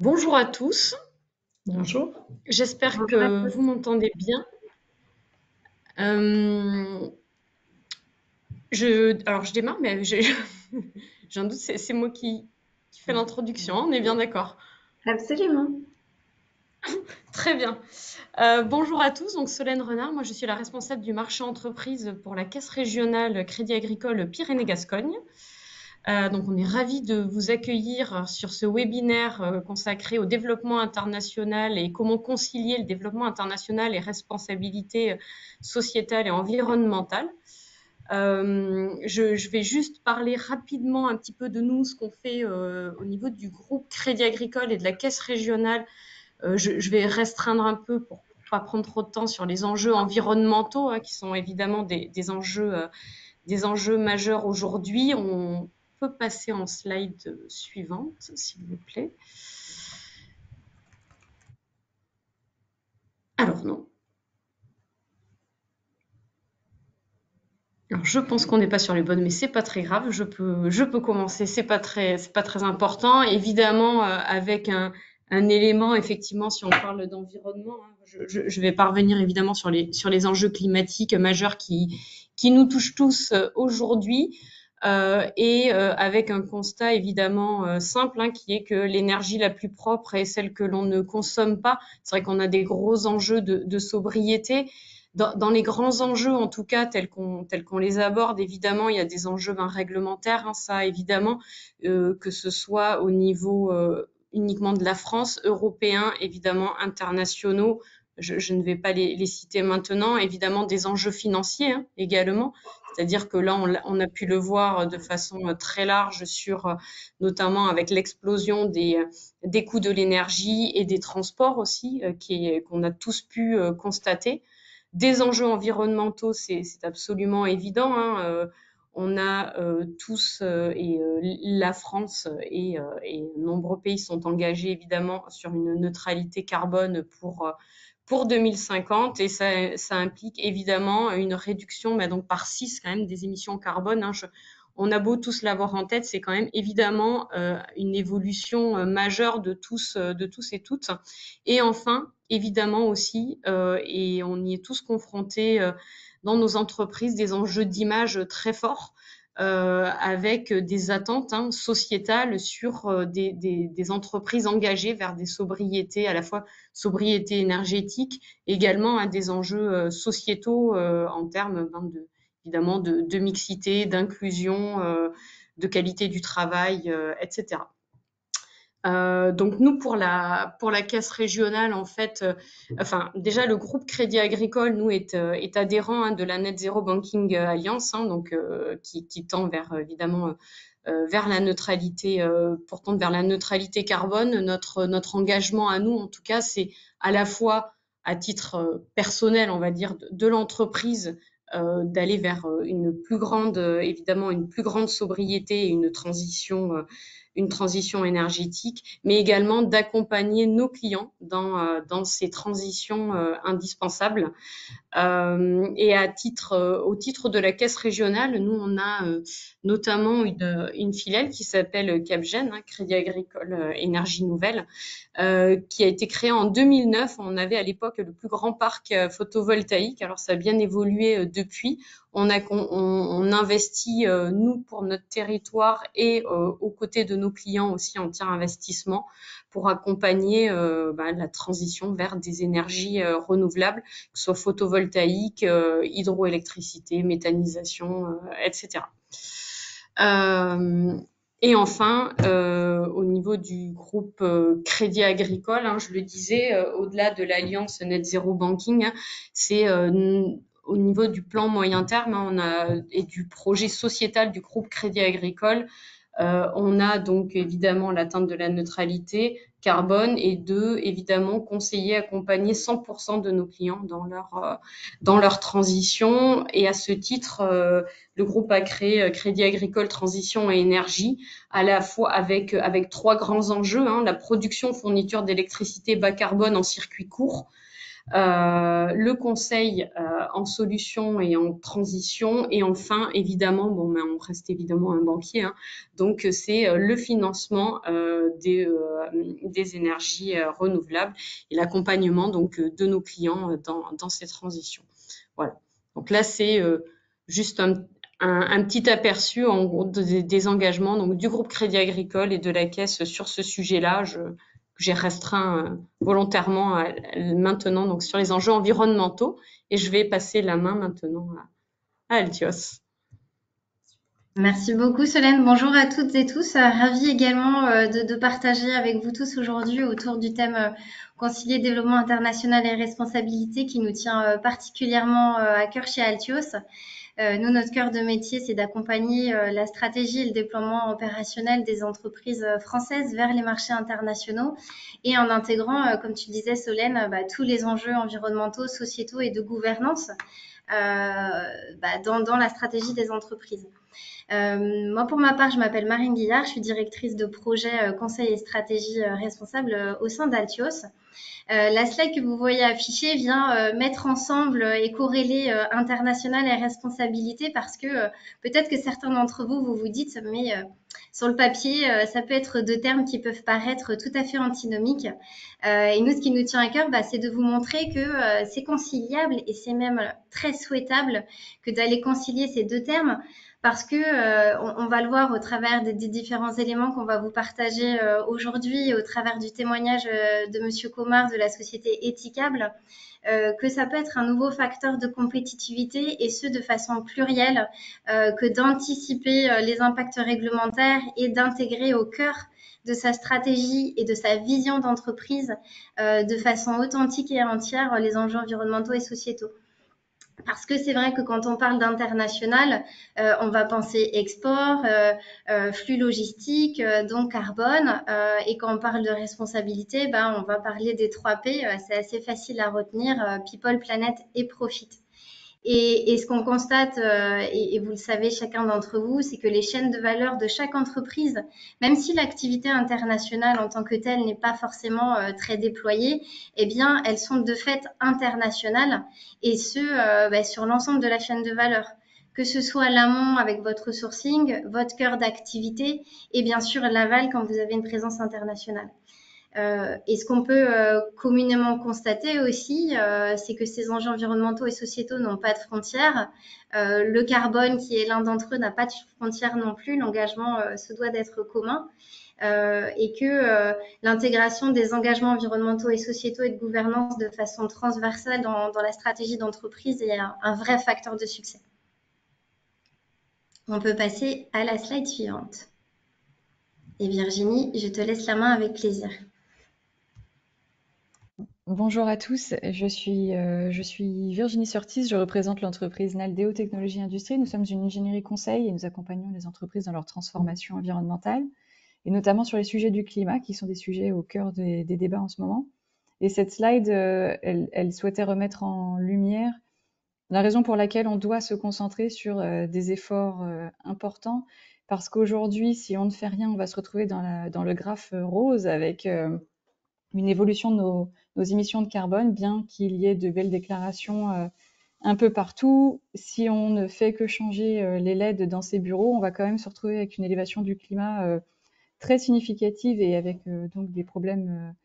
Bonjour à tous, Bonjour. j'espère Bonjour à que tous. vous m'entendez bien. Euh, alors je démarre, mais j'ai un doute, c'est moi qui fais l'introduction, on est bien d'accord. Absolument. Très bien. Bonjour à tous, donc Solène Renard, moi je suis la responsable du marché entreprise pour la Caisse régionale Crédit Agricole Pyrénées-Gascogne. Donc on est ravis de vous accueillir sur ce webinaire consacré au développement international et comment concilier le développement international et responsabilité sociétale et environnementale. Je vais juste parler rapidement un petit peu de nous, ce qu'on fait au niveau du groupe Crédit Agricole et de la Caisse régionale. Je vais restreindre un peu pour pas prendre trop de temps sur les enjeux environnementaux, hein, qui sont évidemment des enjeux majeurs aujourd'hui. On peut passer en slide suivante, s'il vous plaît. Alors non. Alors, je pense qu'on n'est pas sur les bonnes, mais c'est pas très grave. Je peux commencer. C'est pas très important. Évidemment, avec un élément, effectivement, si on parle d'environnement, hein, je vais parvenir évidemment sur les enjeux climatiques majeurs qui nous touchent tous aujourd'hui. Et avec un constat évidemment simple, hein, qui est que l'énergie la plus propre est celle que l'on ne consomme pas. C'est vrai qu'on a des gros enjeux de sobriété. Dans les grands enjeux, en tout cas, tels qu'on les aborde, évidemment, il y a des enjeux réglementaires, hein, ça évidemment, que ce soit au niveau uniquement de la France, européen, évidemment, internationaux. Je ne vais pas les citer maintenant. Évidemment, des enjeux financiers, hein, également. C'est-à-dire que là, on a pu le voir de façon très large sur, notamment avec l'explosion des coûts de l'énergie et des transports aussi, qu'on a tous pu constater. Des enjeux environnementaux, c'est absolument évident, hein. On a tous, et la France et nombreux pays sont engagés évidemment sur une neutralité carbone pour 2050, et ça implique évidemment une réduction donc par 6 quand même des émissions carbone, hein. On a beau tous l'avoir en tête, c'est quand même évidemment une évolution majeure de tous et toutes. Et enfin, évidemment aussi, et on y est tous confrontés dans nos entreprises, des enjeux d'image très forts, avec des attentes, hein, sociétales sur des entreprises engagées vers des sobriétés, à la fois sobriété énergétique, également, hein, des enjeux sociétaux en termes évidemment de mixité, d'inclusion, de qualité du travail, etc. Donc nous, pour la caisse régionale, en fait, enfin déjà le groupe Crédit Agricole, nous, est adhérent, hein, de la Net Zero Banking Alliance, hein, donc qui tend vers évidemment vers la neutralité, pour tendre vers la neutralité carbone. Notre engagement à nous, en tout cas, c'est à la fois à titre personnel, on va dire, de l'entreprise, d'aller vers évidemment une plus grande sobriété et une transition énergétique, mais également d'accompagner nos clients dans ces transitions indispensables. Et au titre de la caisse régionale, nous, on a notamment une filiale qui s'appelle Capgen, hein, Crédit Agricole Énergie Nouvelle, qui a été créée en 2009. On avait à l'époque le plus grand parc photovoltaïque. Alors ça a bien évolué depuis. On investit, nous, pour notre territoire et aux côtés de nos clients aussi en tiers investissement pour accompagner la transition vers des énergies renouvelables, que ce soit photovoltaïque, hydroélectricité, méthanisation, etc. Euh, et enfin, au niveau du groupe Crédit Agricole, hein, je le disais, au-delà de l'alliance Net Zero Banking, hein, c'est au niveau du plan moyen terme, hein, et du projet sociétal du groupe Crédit Agricole. On a donc évidemment l'atteinte de la neutralité carbone, et évidemment conseiller, accompagner 100% de nos clients dans leur transition. Et à ce titre, le groupe a créé Crédit Agricole Transition et Énergie, à la fois avec trois grands enjeux, hein, la production, fourniture d'électricité bas carbone en circuit court, le conseil en solution et en transition, et enfin, évidemment, on reste évidemment un banquier, hein, donc c'est le financement des énergies renouvelables et l'accompagnement donc de nos clients dans ces transitions. Voilà. Donc là, c'est juste un petit aperçu en gros des engagements donc du groupe Crédit Agricole et de la Caisse sur ce sujet-là. J'ai restreint volontairement maintenant donc sur les enjeux environnementaux, et je vais passer la main maintenant à Altios. Merci beaucoup Solène. Bonjour à toutes et tous. Ravie également de partager avec vous tous aujourd'hui autour du thème concilier développement international et responsabilité qui nous tient particulièrement à cœur chez Altios. Nous, notre cœur de métier, c'est d'accompagner la stratégie et le déploiement opérationnel des entreprises françaises vers les marchés internationaux et en intégrant, comme tu le disais Solène, tous les enjeux environnementaux, sociétaux et de gouvernance dans la stratégie des entreprises. Moi, pour ma part, je m'appelle Marine Guillard, je suis directrice de projet conseil et stratégie responsable au sein d'Altios. La slide que vous voyez affichée vient mettre ensemble et corréler international et responsabilité parce que peut-être que certains d'entre vous, vous dites, mais sur le papier, ça peut être deux termes qui peuvent paraître tout à fait antinomiques. Et nous, ce qui nous tient à cœur, c'est de vous montrer que c'est conciliable et c'est même très souhaitable que d'aller concilier ces deux termes parce que on va le voir au travers des différents éléments qu'on va vous partager aujourd'hui, au travers du témoignage de Monsieur Comar de la société Ethicable, que ça peut être un nouveau facteur de compétitivité et ce de façon plurielle, que d'anticiper les impacts réglementaires et d'intégrer au cœur de sa stratégie et de sa vision d'entreprise de façon authentique et entière les enjeux environnementaux et sociétaux. Parce que c'est vrai que quand on parle d'international, on va penser export, flux logistique, donc carbone. Et quand on parle de responsabilité, on va parler des 3 P. C'est assez facile à retenir, people, planet et profit. Et ce qu'on constate, et vous le savez chacun d'entre vous, c'est que les chaînes de valeur de chaque entreprise, même si l'activité internationale en tant que telle n'est pas forcément très déployée, eh bien, elles sont de fait internationales, et ce, sur l'ensemble de la chaîne de valeur. Que ce soit l'amont avec votre sourcing, votre cœur d'activité, et bien sûr l'aval quand vous avez une présence internationale. Et ce qu'on peut communément constater aussi, c'est que ces enjeux environnementaux et sociétaux n'ont pas de frontières. Le carbone, qui est l'un d'entre eux, n'a pas de frontières non plus. L'engagement se doit d'être commun. Et que l'intégration des engagements environnementaux et sociétaux et de gouvernance de façon transversale dans la stratégie d'entreprise est un vrai facteur de succès. On peut passer à la slide suivante. Et Virginie, je te laisse la main avec plaisir. Bonjour à tous, je suis Virginie Surtis, je représente l'entreprise Naldeo Technologies Industrie. Nous sommes une ingénierie conseil et nous accompagnons les entreprises dans leur transformation environnementale, et notamment sur les sujets du climat, qui sont des sujets au cœur des débats en ce moment. Et cette slide, elle souhaitait remettre en lumière la raison pour laquelle on doit se concentrer sur des efforts importants, parce qu'aujourd'hui, si on ne fait rien, on va se retrouver dans le graphe rose avec une évolution de nos émissions de carbone, bien qu'il y ait de belles déclarations un peu partout. Si on ne fait que changer les LED dans ces bureaux, on va quand même se retrouver avec une élévation du climat très significative et avec donc des problèmes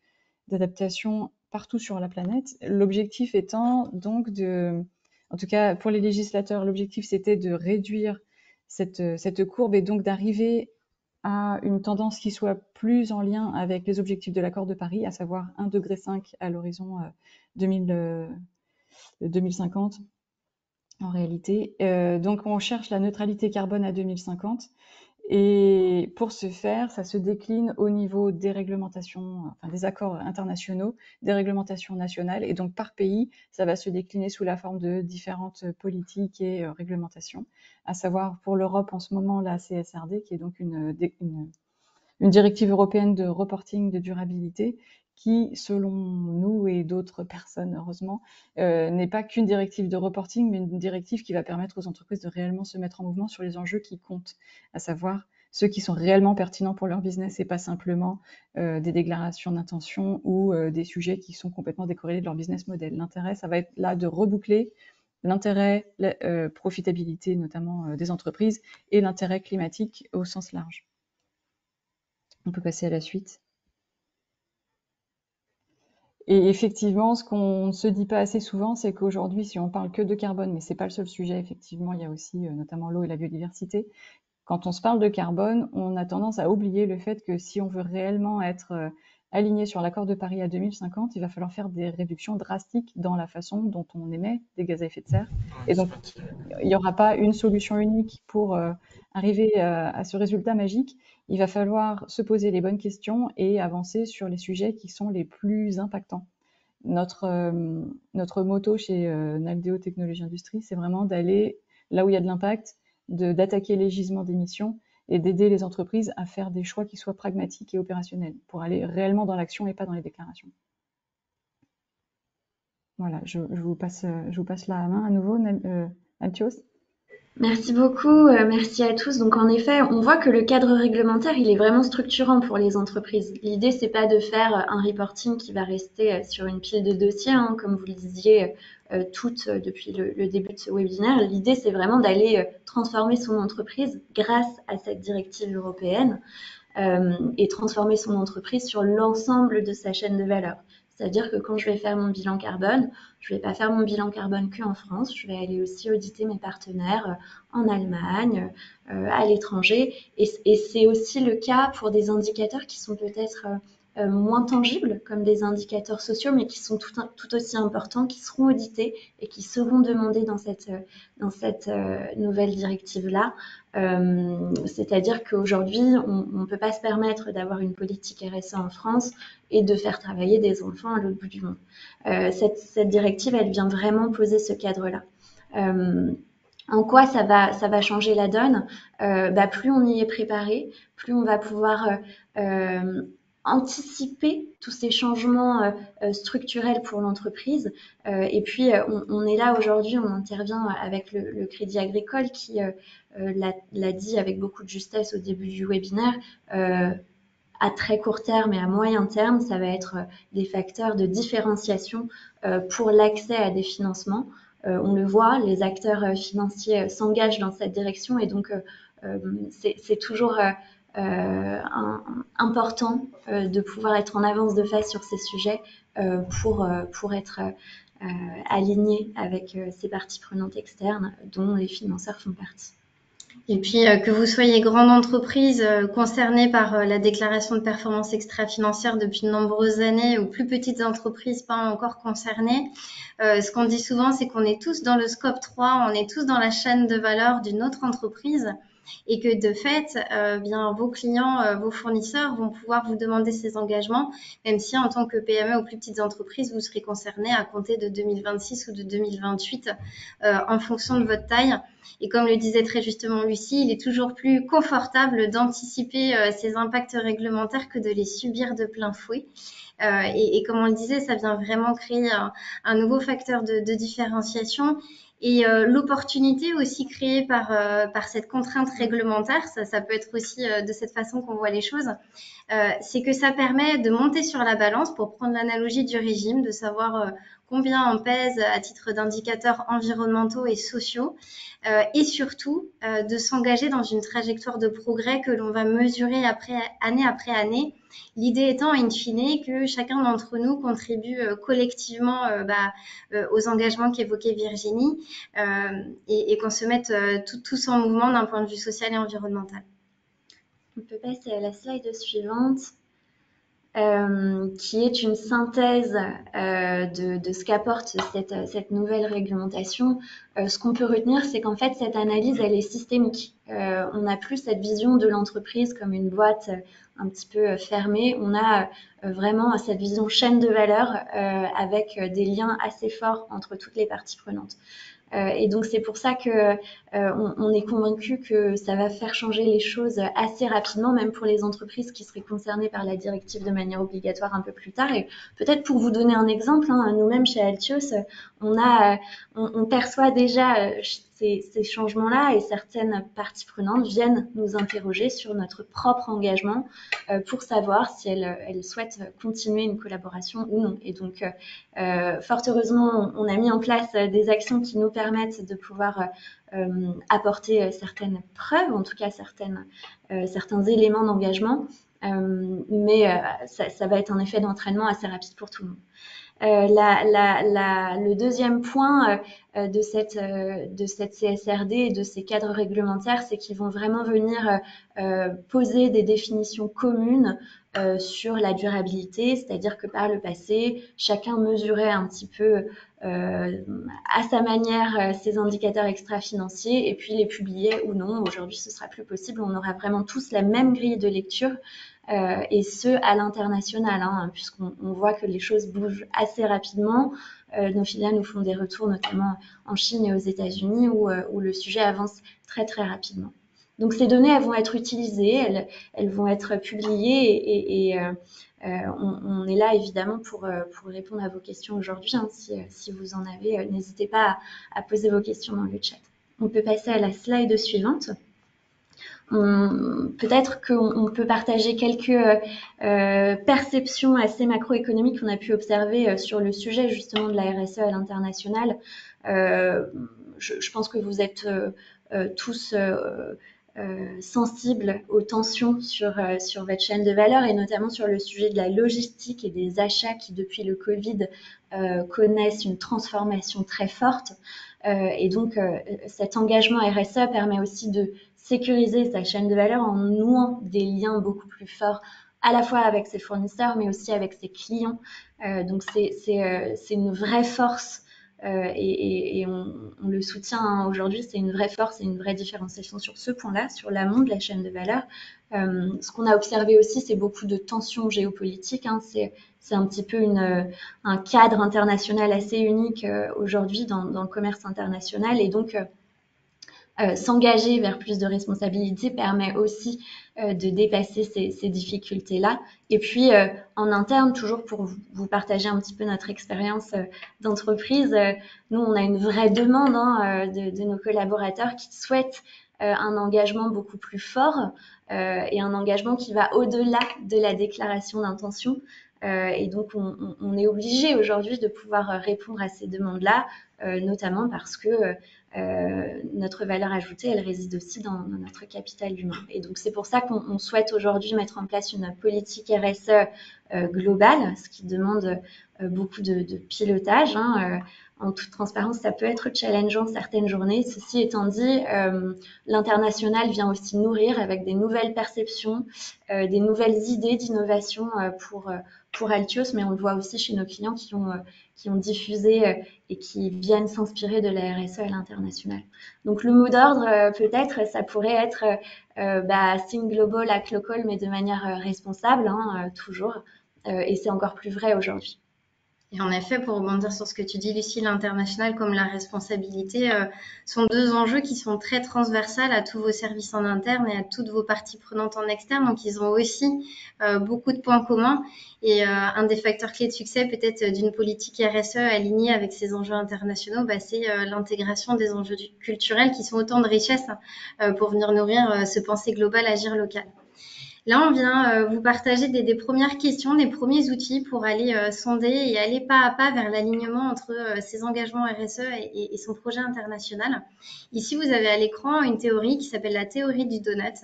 d'adaptation partout sur la planète. L'objectif étant donc en tout cas pour les législateurs, l'objectif c'était de réduire cette courbe et donc d'arriver à une tendance qui soit plus en lien avec les objectifs de l'accord de Paris, à savoir 1,5 degré à l'horizon 2050 en réalité. Donc on cherche la neutralité carbone à 2050. Et pour ce faire, ça se décline au niveau des réglementations, enfin des accords internationaux, des réglementations nationales. Et donc par pays, ça va se décliner sous la forme de différentes politiques et réglementations, à savoir pour l'Europe en ce moment la CSRD, qui est donc une directive européenne de reporting de durabilité, qui, selon nous et d'autres personnes, heureusement, n'est pas qu'une directive de reporting, mais une directive qui va permettre aux entreprises de réellement se mettre en mouvement sur les enjeux qui comptent, à savoir ceux qui sont réellement pertinents pour leur business et pas simplement des déclarations d'intention ou des sujets qui sont complètement décorrélés de leur business model. L'intérêt, ça va être là de reboucler l'intérêt, la profitabilité notamment des entreprises et l'intérêt climatique au sens large. On peut passer à la suite. Et effectivement, ce qu'on ne se dit pas assez souvent, c'est qu'aujourd'hui, si on parle que de carbone, mais c'est pas le seul sujet, effectivement, il y a aussi notamment l'eau et la biodiversité. Quand on se parle de carbone, on a tendance à oublier le fait que si on veut réellement être aligné sur l'accord de Paris à 2050, il va falloir faire des réductions drastiques dans la façon dont on émet des gaz à effet de serre. Et donc, il n'y aura pas une solution unique pour arriver à ce résultat magique. Il va falloir se poser les bonnes questions et avancer sur les sujets qui sont les plus impactants. Notre motto chez Naldeo Technologies Industrie, c'est vraiment d'aller là où il y a de l'impact, d'attaquer les gisements d'émissions et d'aider les entreprises à faire des choix qui soient pragmatiques et opérationnels pour aller réellement dans l'action et pas dans les déclarations. Voilà, je vous passe la main à nouveau, Altios. Merci beaucoup, merci à tous. Donc en effet, on voit que le cadre réglementaire, il est vraiment structurant pour les entreprises. L'idée, c'est pas de faire un reporting qui va rester sur une pile de dossiers, hein, comme vous le disiez toutes depuis le début de ce webinaire. L'idée, c'est vraiment d'aller transformer son entreprise grâce à cette directive européenne et transformer son entreprise sur l'ensemble de sa chaîne de valeur. C'est-à-dire que quand je vais faire mon bilan carbone, je ne vais pas faire mon bilan carbone qu'en France, je vais aller aussi auditer mes partenaires en Allemagne, à l'étranger. Et c'est aussi le cas pour des indicateurs qui sont peut-être moins tangibles, comme des indicateurs sociaux, mais qui sont tout aussi importants, qui seront audités et qui seront demandés dans cette nouvelle directive-là. C'est-à-dire qu'aujourd'hui, on ne peut pas se permettre d'avoir une politique RSE en France et de faire travailler des enfants à l'autre bout du monde. Cette directive, elle vient vraiment poser ce cadre-là. En quoi ça va changer la donne? Plus on y est préparé, plus on va pouvoir anticiper tous ces changements structurels pour l'entreprise. Et puis, on est là aujourd'hui, on intervient avec le Crédit Agricole qui l'a dit avec beaucoup de justesse au début du webinaire. À très court terme et à moyen terme, ça va être des facteurs de différenciation pour l'accès à des financements. On le voit, les acteurs financiers s'engagent dans cette direction et donc c'est toujours important de pouvoir être en avance de phase sur ces sujets pour être aligné avec ces parties prenantes externes dont les financeurs font partie. Et puis, que vous soyez grande entreprise concernée par la déclaration de performance extra-financière depuis de nombreuses années ou plus petites entreprises pas encore concernées, ce qu'on dit souvent, c'est qu'on est tous dans le scope 3, on est tous dans la chaîne de valeur d'une autre entreprise et que de fait, bien vos clients, vos fournisseurs vont pouvoir vous demander ces engagements, même si en tant que PME ou plus petites entreprises, vous serez concerné à compter de 2026 ou de 2028 en fonction de votre taille. Et comme le disait très justement Lucie, il est toujours plus confortable d'anticiper ces impacts réglementaires que de les subir de plein fouet. Et comme on le disait, ça vient vraiment créer un nouveau facteur de différenciation. Et l'opportunité aussi créée par cette contrainte réglementaire, ça peut être aussi de cette façon qu'on voit les choses, c'est que ça permet de monter sur la balance, pour prendre l'analogie du régime, de savoir combien on pèse à titre d'indicateurs environnementaux et sociaux, et surtout de s'engager dans une trajectoire de progrès que l'on va mesurer année après année. L'idée étant, in fine, que chacun d'entre nous contribue collectivement aux engagements qu'évoquait Virginie et qu'on se mette tous en mouvement d'un point de vue social et environnemental. On peut passer à la slide suivante. Qui est une synthèse de ce qu'apporte cette nouvelle réglementation. Ce qu'on peut retenir, c'est qu'en fait, cette analyse, elle est systémique. On n'a plus cette vision de l'entreprise comme une boîte un petit peu fermée. On a vraiment cette vision chaîne de valeur avec des liens assez forts entre toutes les parties prenantes. Et donc c'est pour ça que on est convaincu que ça va faire changer les choses assez rapidement, même pour les entreprises qui seraient concernées par la directive de manière obligatoire un peu plus tard. Et peut-être pour vous donner un exemple, nous-mêmes chez Altios, on perçoit déjà ces changements-là et certaines parties prenantes viennent nous interroger sur notre propre engagement pour savoir si elles souhaitent continuer une collaboration ou non. Et donc, fort heureusement, on a mis en place des actions qui nous permettent de pouvoir apporter certaines preuves, en tout cas certains éléments d'engagement, mais ça va être un effet d'entraînement assez rapide pour tout le monde. Le deuxième point de cette CSRD et de ces cadres réglementaires, c'est qu'ils vont vraiment venir poser des définitions communes sur la durabilité, c'est-à-dire que par le passé, chacun mesurait un petit peu à sa manière ces indicateurs extra-financiers et puis les publiait ou non. Aujourd'hui, ce sera plus possible. On aura vraiment tous la même grille de lecture. Et ce à l'international, hein, puisqu'on voit que les choses bougent assez rapidement. Nos filiales nous font des retours, notamment en Chine et aux États-Unis, où le sujet avance très très rapidement. Donc ces données, elles vont être utilisées, elles vont être publiées, et on est là évidemment pour répondre à vos questions aujourd'hui. Hein, si vous en avez, n'hésitez pas à poser vos questions dans le chat. On peut passer à la slide suivante. Peut-être qu'on peut partager quelques perceptions assez macroéconomiques qu'on a pu observer sur le sujet justement de la RSE à l'international. Je pense que vous êtes tous sensibles aux tensions sur votre chaîne de valeur et notamment sur le sujet de la logistique et des achats qui depuis le Covid connaissent une transformation très forte. Et donc cet engagement RSE permet aussi de sécuriser sa chaîne de valeur en nouant des liens beaucoup plus forts à la fois avec ses fournisseurs mais aussi avec ses clients. Donc c'est une vraie force et on le soutient hein, aujourd'hui, c'est une vraie force et une vraie différenciation sur ce point-là, sur l'amont de la chaîne de valeur. Ce qu'on a observé aussi, c'est beaucoup de tensions géopolitiques. Hein, c'est un petit peu un cadre international assez unique aujourd'hui dans le commerce international et donc s'engager vers plus de responsabilité permet aussi de dépasser ces difficultés-là. Et puis, en interne, toujours pour vous partager un petit peu notre expérience d'entreprise, nous, on a une vraie demande hein, de nos collaborateurs qui souhaitent un engagement beaucoup plus fort et un engagement qui va au-delà de la déclaration d'intention. Et donc, on est obligé aujourd'hui de pouvoir répondre à ces demandes-là, notamment parce que notre valeur ajoutée, elle réside aussi dans notre capital humain. Et donc, c'est pour ça qu'on souhaite aujourd'hui mettre en place une politique RSE globale, ce qui demande beaucoup de pilotage. Hein, en toute transparence, ça peut être challengeant certaines journées. Ceci étant dit, l'international vient aussi nourrir avec des nouvelles perceptions, des nouvelles idées d'innovation pour Altios, mais on le voit aussi chez nos clients qui ont diffusé et qui viennent s'inspirer de la RSE à l'international. Donc le mot d'ordre, peut-être, ça pourrait être Think Global, Act Local, mais de manière responsable, hein, toujours. Et c'est encore plus vrai aujourd'hui. Et en effet, pour rebondir sur ce que tu dis, Lucie, l'international comme la responsabilité sont deux enjeux qui sont très transversales à tous vos services en interne et à toutes vos parties prenantes en externe. Donc, ils ont aussi beaucoup de points communs. Et un des facteurs clés de succès, peut-être, d'une politique RSE alignée avec ces enjeux internationaux, c'est l'intégration des enjeux culturels qui sont autant de richesses pour venir nourrir ce penser global, agir local. Là, on vient vous partager des premières questions, des premiers outils pour aller sonder et aller pas à pas vers l'alignement entre ses engagements RSE et son projet international. Ici, vous avez à l'écran une théorie qui s'appelle la théorie du donut,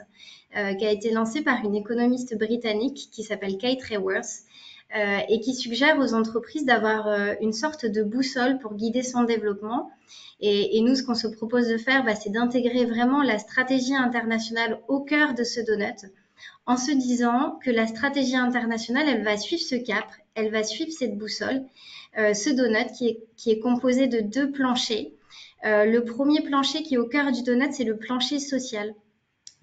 qui a été lancée par une économiste britannique qui s'appelle Kate Raworth et qui suggère aux entreprises d'avoir une sorte de boussole pour guider son développement. Et nous, ce qu'on se propose de faire, c'est d'intégrer vraiment la stratégie internationale au cœur de ce donut, en se disant que la stratégie internationale, elle va suivre ce cap, elle va suivre cette boussole, ce donut qui est composé de deux planchers. Le premier plancher qui est au cœur du donut, c'est le plancher social.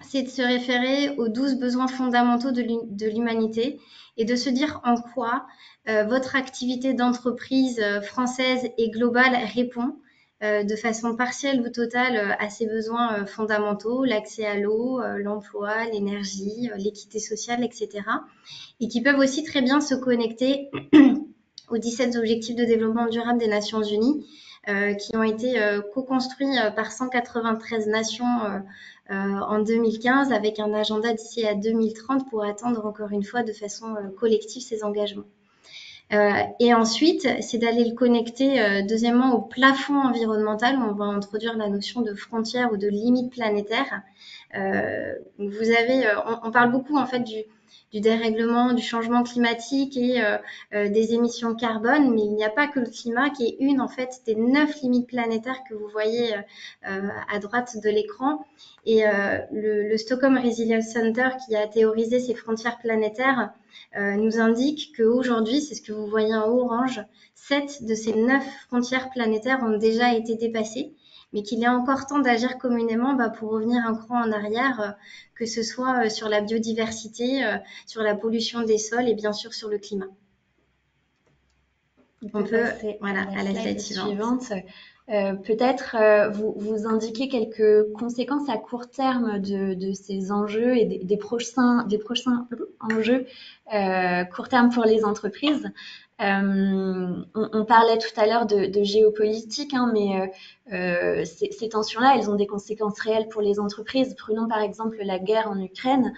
C'est de se référer aux 12 besoins fondamentaux de l'humanité et de se dire en quoi votre activité d'entreprise française et globale répond de façon partielle ou totale à ces besoins fondamentaux, l'accès à l'eau, l'emploi, l'énergie, l'équité sociale, etc. Et qui peuvent aussi très bien se connecter aux 17 objectifs de développement durable des Nations Unies, qui ont été co-construits par 193 nations en 2015 avec un agenda d'ici à 2030 pour atteindre encore une fois de façon collective ces engagements. Et ensuite, c'est d'aller le connecter deuxièmement au plafond environnemental où on va introduire la notion de frontière ou de limite planétaire. Vous avez, on parle beaucoup en fait du dérèglement, du changement climatique et des émissions de carbone, mais il n'y a pas que le climat qui est une en fait des 9 limites planétaires que vous voyez à droite de l'écran. Et le Stockholm Resilience Center qui a théorisé ces frontières planétaires nous indique qu'aujourd'hui, c'est ce que vous voyez en orange, 7 de ces 9 frontières planétaires ont déjà été dépassées, mais qu'il est encore temps d'agir communément pour revenir un cran en arrière, que ce soit sur la biodiversité, sur la pollution des sols et bien sûr sur le climat. On peut passer à la slide suivante. Peut-être vous indiquer quelques conséquences à court terme de ces enjeux et des prochains enjeux court terme pour les entreprises. On parlait tout à l'heure de géopolitique, mais ces tensions-là, elles ont des conséquences réelles pour les entreprises. Prenons par exemple la guerre en Ukraine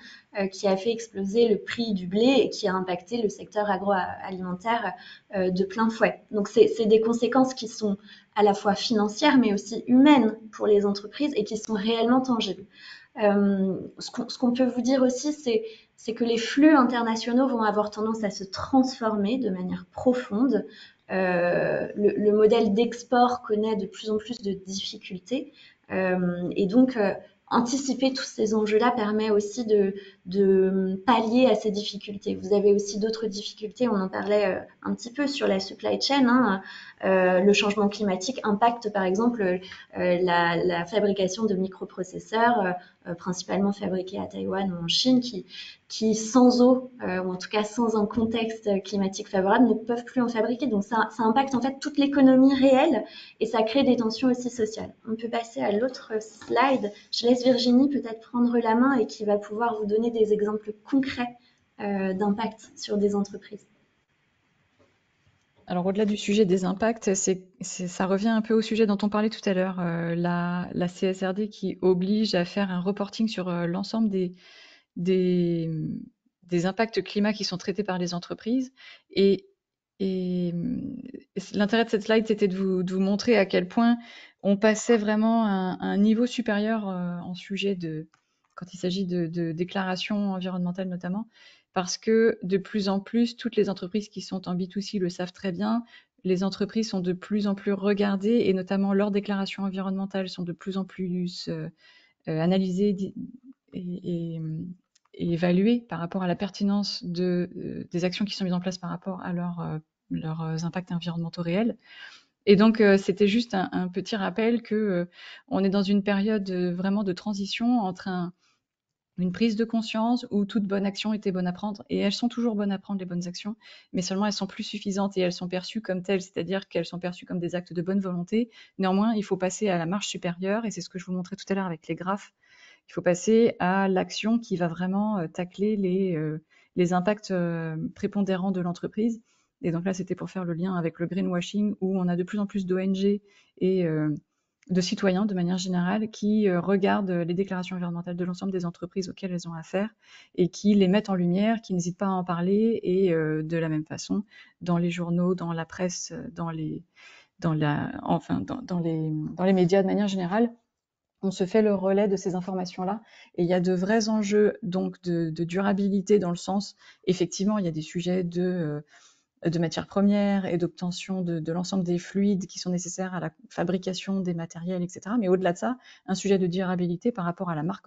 qui a fait exploser le prix du blé et qui a impacté le secteur agroalimentaire de plein fouet. Donc c'est des conséquences qui sont à la fois financières mais aussi humaines pour les entreprises et qui sont réellement tangibles. Ce qu'on peut vous dire aussi, c'est que les flux internationaux vont avoir tendance à se transformer de manière profonde. Le modèle d'export connaît de plus en plus de difficultés et donc anticiper tous ces enjeux-là permet aussi de pallier à ces difficultés. Vous avez aussi d'autres difficultés, on en parlait un petit peu sur la supply chain. Le changement climatique impacte par exemple la fabrication de microprocesseurs, principalement fabriqués à Taïwan ou en Chine, qui sans eau, ou en tout cas sans un contexte climatique favorable, ne peuvent plus en fabriquer. Donc ça impacte en fait toute l'économie réelle et ça crée des tensions aussi sociales. On peut passer à l'autre slide. Je laisse Virginie peut-être prendre la main et qui va pouvoir vous donner des exemples concrets d'impact sur des entreprises. Alors, au-delà du sujet des impacts, ça revient un peu au sujet dont on parlait tout à l'heure, la CSRD qui oblige à faire un reporting sur l'ensemble des impacts climat qui sont traités par les entreprises. Et l'intérêt de cette slide, c'était de vous montrer à quel point on passait vraiment à un niveau supérieur en sujet quand il s'agit de déclarations environnementales notamment, parce que de plus en plus, toutes les entreprises qui sont en B2C le savent très bien, les entreprises sont de plus en plus regardées et notamment leurs déclarations environnementales sont de plus en plus analysées et évaluées par rapport à la pertinence des actions qui sont mises en place par rapport à leurs impacts environnementaux réels. Et donc, c'était juste un petit rappel que on est dans une période vraiment de transition entre une prise de conscience où toute bonne action était bonne à prendre, et elles sont toujours bonnes à prendre, les bonnes actions, mais seulement elles sont plus suffisantes et elles sont perçues comme telles, c'est-à-dire qu'elles sont perçues comme des actes de bonne volonté. Néanmoins, il faut passer à la marche supérieure, et c'est ce que je vous montrais tout à l'heure avec les graphes. Il faut passer à l'action qui va vraiment tacler les impacts prépondérants de l'entreprise. Et donc là, c'était pour faire le lien avec le greenwashing, où on a de plus en plus d'ONG et de citoyens de manière générale qui regardent les déclarations environnementales de l'ensemble des entreprises auxquelles elles ont affaire et qui les mettent en lumière, qui n'hésitent pas à en parler, et de la même façon dans les journaux, dans la presse, dans les médias de manière générale, on se fait le relais de ces informations-là. Et il y a de vrais enjeux donc de durabilité, dans le sens, effectivement, il y a des sujets de matières premières et d'obtention de l'ensemble des fluides qui sont nécessaires à la fabrication des matériels, etc. Mais au-delà de ça, un sujet de durabilité par rapport à la marque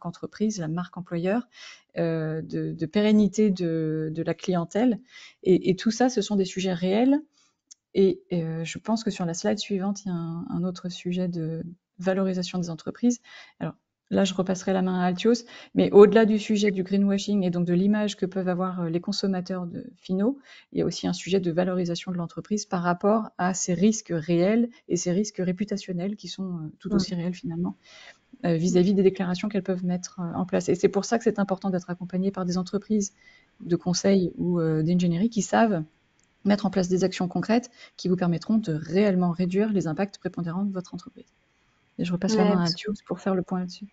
entreprise, la marque employeur, de pérennité de la clientèle. Et tout ça, ce sont des sujets réels. Et je pense que sur la slide suivante, il y a un autre sujet de valorisation des entreprises. Alors, là, je repasserai la main à Altios, mais au-delà du sujet du greenwashing et donc de l'image que peuvent avoir les consommateurs finaux, il y a aussi un sujet de valorisation de l'entreprise par rapport à ces risques réels et ces risques réputationnels qui sont tout aussi réels finalement vis-à-vis des déclarations qu'elles peuvent mettre en place. Et c'est pour ça que c'est important d'être accompagné par des entreprises de conseil ou d'ingénierie qui savent mettre en place des actions concrètes qui vous permettront de réellement réduire les impacts prépondérants de votre entreprise. Et je repasse la main à Thius pour faire le point là-dessus.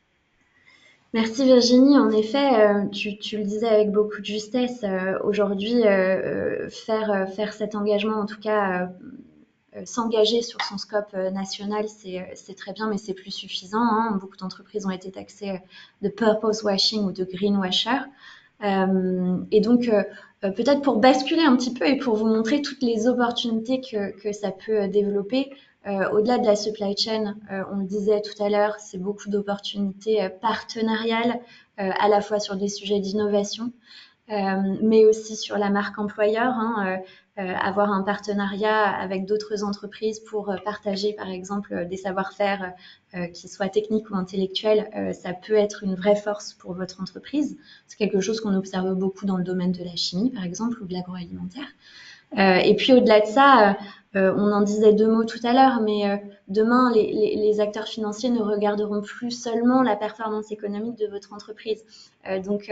Merci Virginie. En effet, tu le disais avec beaucoup de justesse. Aujourd'hui, faire cet engagement, en tout cas s'engager sur son scope national, c'est très bien, mais c'est plus suffisant. Hein. Beaucoup d'entreprises ont été taxées de purpose washing ou de greenwasher. Et donc, peut-être pour basculer un petit peu et pour vous montrer toutes les opportunités que ça peut développer, au-delà de la supply chain, on le disait tout à l'heure, c'est beaucoup d'opportunités partenariales, à la fois sur des sujets d'innovation, mais aussi sur la marque employeur, hein, avoir un partenariat avec d'autres entreprises pour partager, par exemple, des savoir-faire qui soient techniques ou intellectuels, ça peut être une vraie force pour votre entreprise. C'est quelque chose qu'on observe beaucoup dans le domaine de la chimie, par exemple, ou de l'agroalimentaire. Et puis au-delà de ça, on en disait 2 mots tout à l'heure, mais demain, les acteurs financiers ne regarderont plus seulement la performance économique de votre entreprise. Donc,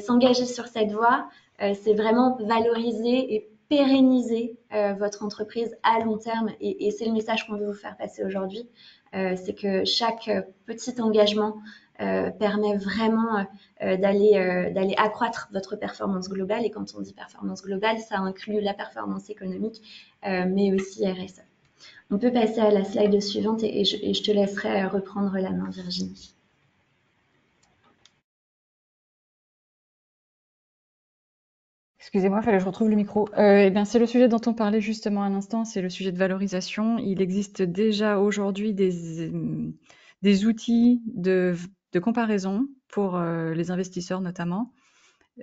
s'engager sur cette voie, c'est vraiment valoriser et pérenniser votre entreprise à long terme. Et c'est le message qu'on veut vous faire passer aujourd'hui. C'est que chaque petit engagement permet vraiment d'aller accroître votre performance globale. Et quand on dit performance globale, ça inclut la performance économique, mais aussi RSE. On peut passer à la slide suivante et je te laisserai reprendre la main, Virginie. Excusez-moi, il fallait que je retrouve le micro. Eh bien, c'est le sujet dont on parlait justement à l'instant, c'est le sujet de valorisation. Il existe déjà aujourd'hui des outils de comparaison pour les investisseurs notamment,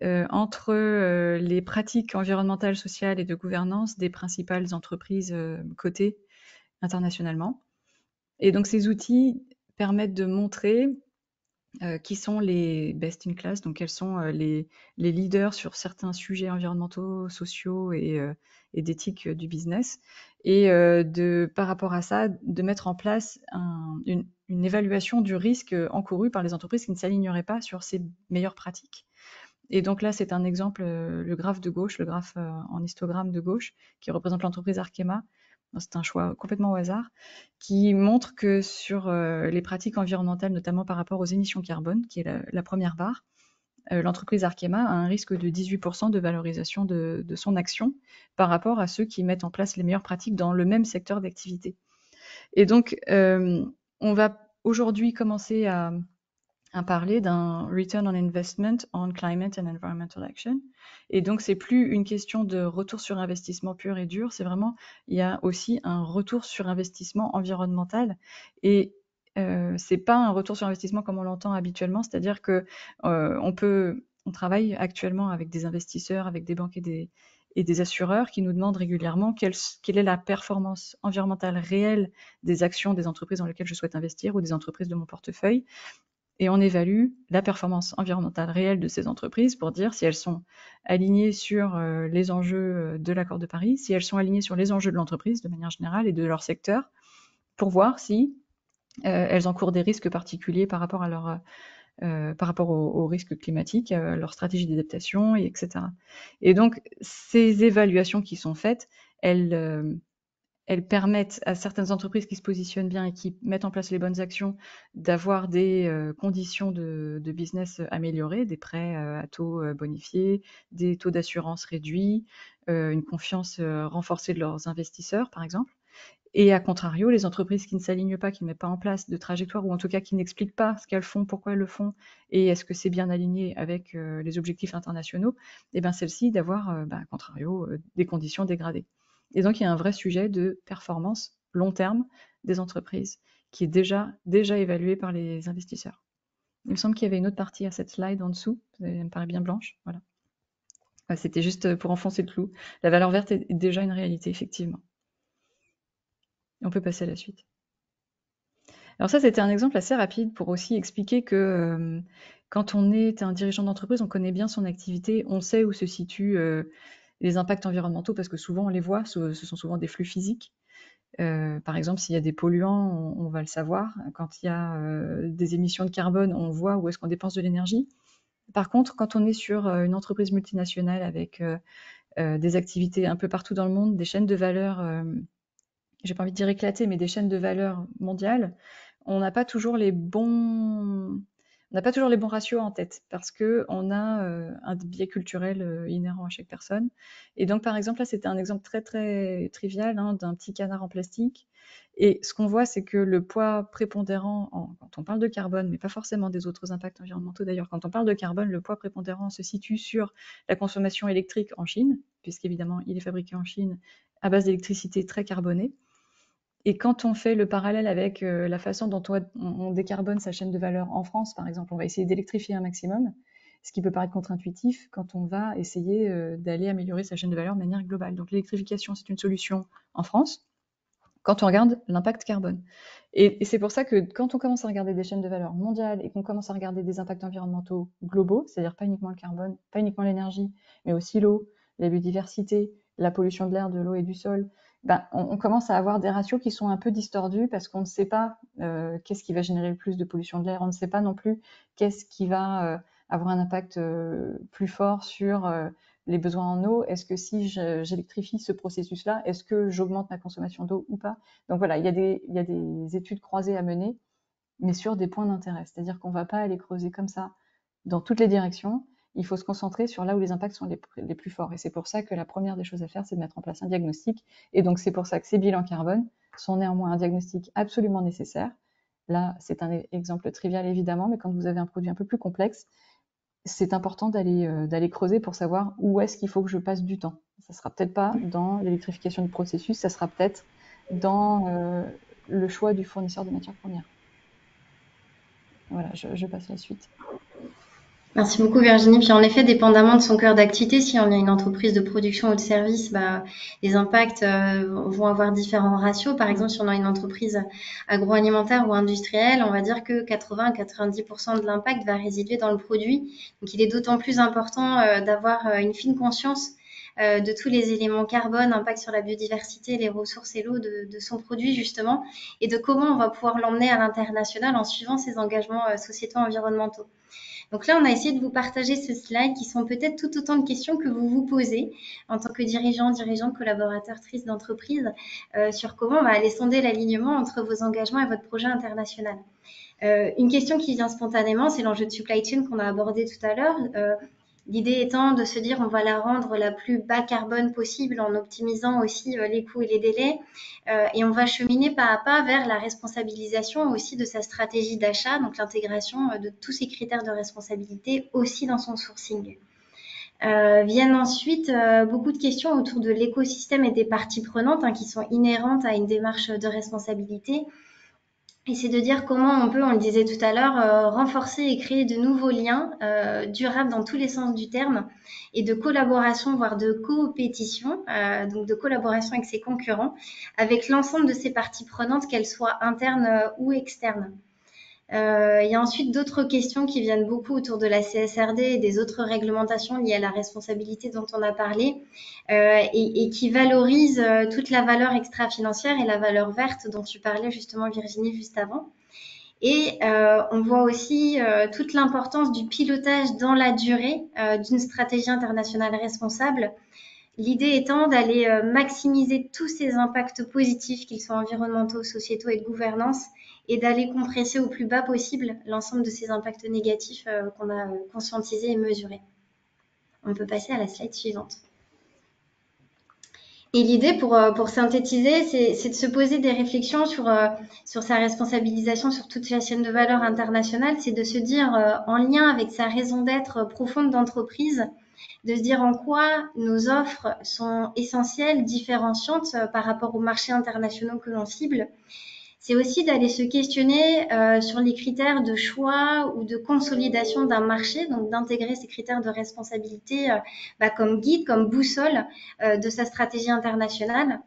entre les pratiques environnementales, sociales et de gouvernance des principales entreprises cotées internationalement. Et donc ces outils permettent de montrer qui sont les best in class, donc quels sont les leaders sur certains sujets environnementaux, sociaux et d'éthique du business, et par rapport à ça, de mettre en place une évaluation du risque encouru par les entreprises qui ne s'aligneraient pas sur ces meilleures pratiques. Et donc là, c'est un exemple, le graphe de gauche, le graphe en histogramme de gauche, qui représente l'entreprise Arkema. C'est un choix complètement au hasard, qui montre que sur les pratiques environnementales, notamment par rapport aux émissions carbone, qui est la première barre, l'entreprise Arkema a un risque de 18% de valorisation de son action par rapport à ceux qui mettent en place les meilleures pratiques dans le même secteur d'activité. Et donc, on va aujourd'hui commencer à parler d'un return on investment on climate and environmental action. Et donc, c'est plus une question de retour sur investissement pur et dur, c'est vraiment, il y a aussi un retour sur investissement environnemental. Et c'est pas un retour sur investissement comme on l'entend habituellement, c'est-à-dire que on travaille actuellement avec des investisseurs, avec des banques et des assureurs qui nous demandent régulièrement quelle est la performance environnementale réelle des actions des entreprises dans lesquelles je souhaite investir ou des entreprises de mon portefeuille. Et on évalue la performance environnementale réelle de ces entreprises pour dire si elles sont alignées sur les enjeux de l'accord de Paris, si elles sont alignées sur les enjeux de l'entreprise de manière générale et de leur secteur, pour voir si elles encourent des risques particuliers par rapport aux risques climatiques, leur stratégie d'adaptation, etc. Et donc, ces évaluations qui sont faites, elles permettent à certaines entreprises qui se positionnent bien et qui mettent en place les bonnes actions d'avoir des conditions de business améliorées, des prêts à taux bonifiés, des taux d'assurance réduits, une confiance renforcée de leurs investisseurs, par exemple. Et à contrario, les entreprises qui ne s'alignent pas, qui ne mettent pas en place de trajectoire, ou en tout cas qui n'expliquent pas ce qu'elles font, pourquoi elles le font, et est-ce que c'est bien aligné avec les objectifs internationaux, et bien celles-ci d'avoir, à contrario, des conditions dégradées. Et donc, il y a un vrai sujet de performance long terme des entreprises qui est déjà évalué par les investisseurs. Il me semble qu'il y avait une autre partie à cette slide en dessous. Elle me paraît bien blanche. Voilà. C'était juste pour enfoncer le clou. La valeur verte est déjà une réalité, effectivement. Et on peut passer à la suite. Alors ça, c'était un exemple assez rapide pour aussi expliquer que quand on est un dirigeant d'entreprise, on connaît bien son activité, on sait où se situent les impacts environnementaux parce que souvent on les voit, ce sont souvent des flux physiques. Par exemple, s'il y a des polluants, on va le savoir. Quand il y a des émissions de carbone, on voit où est-ce qu'on dépense de l'énergie. Par contre, quand on est sur une entreprise multinationale avec des activités un peu partout dans le monde, des chaînes de valeur, j'ai pas envie de dire éclatées, mais des chaînes de valeur mondiales, on n'a pas toujours les bons ratios en tête parce qu'on a un biais culturel inhérent à chaque personne. Et donc, par exemple, là, c'était un exemple très, très trivial d'un petit canard en plastique. Et ce qu'on voit, c'est que le poids prépondérant, quand on parle de carbone, mais pas forcément des autres impacts environnementaux d'ailleurs, quand on parle de carbone, le poids prépondérant se situe sur la consommation électrique en Chine, puisqu'évidemment, il est fabriqué en Chine à base d'électricité très carbonée. Et quand on fait le parallèle avec la façon dont on décarbone sa chaîne de valeur en France, par exemple, on va essayer d'électrifier un maximum, ce qui peut paraître contre-intuitif quand on va essayer d'aller améliorer sa chaîne de valeur de manière globale. Donc l'électrification, c'est une solution en France quand on regarde l'impact carbone. Et c'est pour ça que quand on commence à regarder des chaînes de valeur mondiales et qu'on commence à regarder des impacts environnementaux globaux, c'est-à-dire pas uniquement le carbone, pas uniquement l'énergie, mais aussi l'eau, la biodiversité, la pollution de l'air, de l'eau et du sol, on commence à avoir des ratios qui sont un peu distordus parce qu'on ne sait pas qu'est-ce qui va générer le plus de pollution de l'air, on ne sait pas non plus qu'est-ce qui va avoir un impact plus fort sur les besoins en eau. Est-ce que si j'électrifie ce processus-là, est-ce que j'augmente ma consommation d'eau ou pas? Donc voilà, il y a des études croisées à mener, mais sur des points d'intérêt. C'est-à-dire qu'on ne va pas aller creuser comme ça dans toutes les directions. Il faut se concentrer sur là où les impacts sont les plus forts. Et c'est pour ça que la première des choses à faire, c'est de mettre en place un diagnostic. Et donc, c'est pour ça que ces bilans carbone sont néanmoins un diagnostic absolument nécessaire. Là, c'est un exemple trivial, évidemment, mais quand vous avez un produit un peu plus complexe, c'est important d'aller creuser pour savoir où est-ce qu'il faut que je passe du temps. Ça sera peut-être pas dans l'électrification du processus, ça sera peut-être dans le choix du fournisseur de matières premières. Voilà, je passe à la suite. Merci beaucoup Virginie. Puis en effet, dépendamment de son cœur d'activité, si on est une entreprise de production ou de service, les impacts vont avoir différents ratios. Par exemple, si on a une entreprise agroalimentaire ou industrielle, on va dire que 80-90% de l'impact va résider dans le produit. Donc il est d'autant plus important d'avoir une fine conscience de tous les éléments carbone, impact sur la biodiversité, les ressources et l'eau de son produit justement, et de comment on va pouvoir l'emmener à l'international en suivant ses engagements sociétaux environnementaux. Donc là, on a essayé de vous partager ce slide qui sont peut-être tout autant de questions que vous vous posez en tant que dirigeant, collaboratrice d'entreprise sur comment on va aller sonder l'alignement entre vos engagements et votre projet international. Une question qui vient spontanément, c'est l'enjeu de supply chain qu'on a abordé tout à l'heure. L'idée étant de se dire on va la rendre la plus bas carbone possible en optimisant aussi les coûts et les délais et on va cheminer pas à pas vers la responsabilisation aussi de sa stratégie d'achat, donc l'intégration de tous ces critères de responsabilité aussi dans son sourcing. Viennent ensuite beaucoup de questions autour de l'écosystème et des parties prenantes qui sont inhérentes à une démarche de responsabilité. Et c'est de dire comment on peut, on le disait tout à l'heure, renforcer et créer de nouveaux liens durables dans tous les sens du terme et de collaboration, voire de coopétition, donc de collaboration avec ses concurrents, avec l'ensemble de ces parties prenantes, qu'elles soient internes ou externes. Il y a ensuite d'autres questions qui viennent beaucoup autour de la CSRD et des autres réglementations liées à la responsabilité dont on a parlé et qui valorisent toute la valeur extra-financière et la valeur verte dont tu parlais justement Virginie juste avant. Et on voit aussi toute l'importance du pilotage dans la durée d'une stratégie internationale responsable. L'idée étant d'aller maximiser tous ces impacts positifs, qu'ils soient environnementaux, sociétaux et de gouvernance, et d'aller compresser au plus bas possible l'ensemble de ces impacts négatifs qu'on a conscientisés et mesurés. On peut passer à la slide suivante. Et l'idée, pour synthétiser, c'est de se poser des réflexions sur sa responsabilisation sur toute la chaîne de valeur internationale, c'est de se dire, en lien avec sa raison d'être profonde d'entreprise, de se dire en quoi nos offres sont essentielles, différenciantes par rapport aux marchés internationaux que l'on cible. C'est aussi d'aller se questionner sur les critères de choix ou de consolidation d'un marché, donc d'intégrer ces critères de responsabilité comme guide, comme boussole de sa stratégie internationale,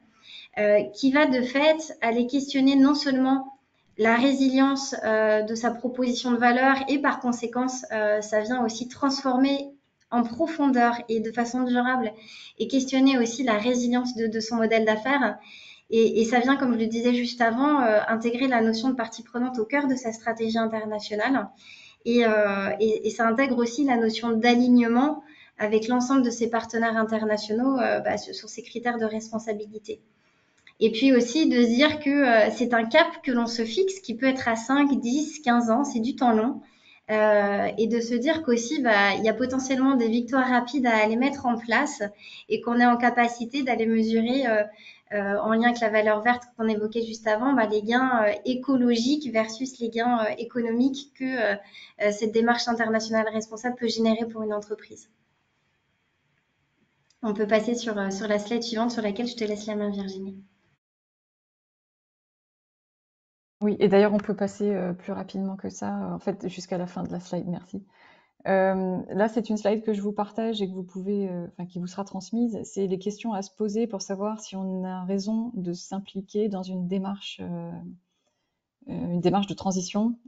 qui va de fait aller questionner non seulement la résilience de sa proposition de valeur et par conséquence, ça vient aussi transformer en profondeur et de façon durable et questionner aussi la résilience de son modèle d'affaires. Et ça vient, comme je le disais juste avant, intégrer la notion de partie prenante au cœur de sa stratégie internationale. Et ça intègre aussi la notion d'alignement avec l'ensemble de ses partenaires internationaux sur ces critères de responsabilité. Et puis aussi de se dire que c'est un cap que l'on se fixe qui peut être à 5, 10, 15 ans, c'est du temps long. Et de se dire qu'aussi, il y a potentiellement des victoires rapides à aller mettre en place et qu'on est en capacité d'aller mesurer, en lien avec la valeur verte qu'on évoquait juste avant, les gains écologiques versus les gains économiques que cette démarche internationale responsable peut générer pour une entreprise. On peut passer sur la slide suivante sur laquelle je te laisse la main, Virginie. Oui, et d'ailleurs, on peut passer plus rapidement que ça, en fait, jusqu'à la fin de la slide, merci. Là, c'est une slide que je vous partage et que vous pouvez, qui vous sera transmise. C'est les questions à se poser pour savoir si on a raison de s'impliquer dans une démarche de transition.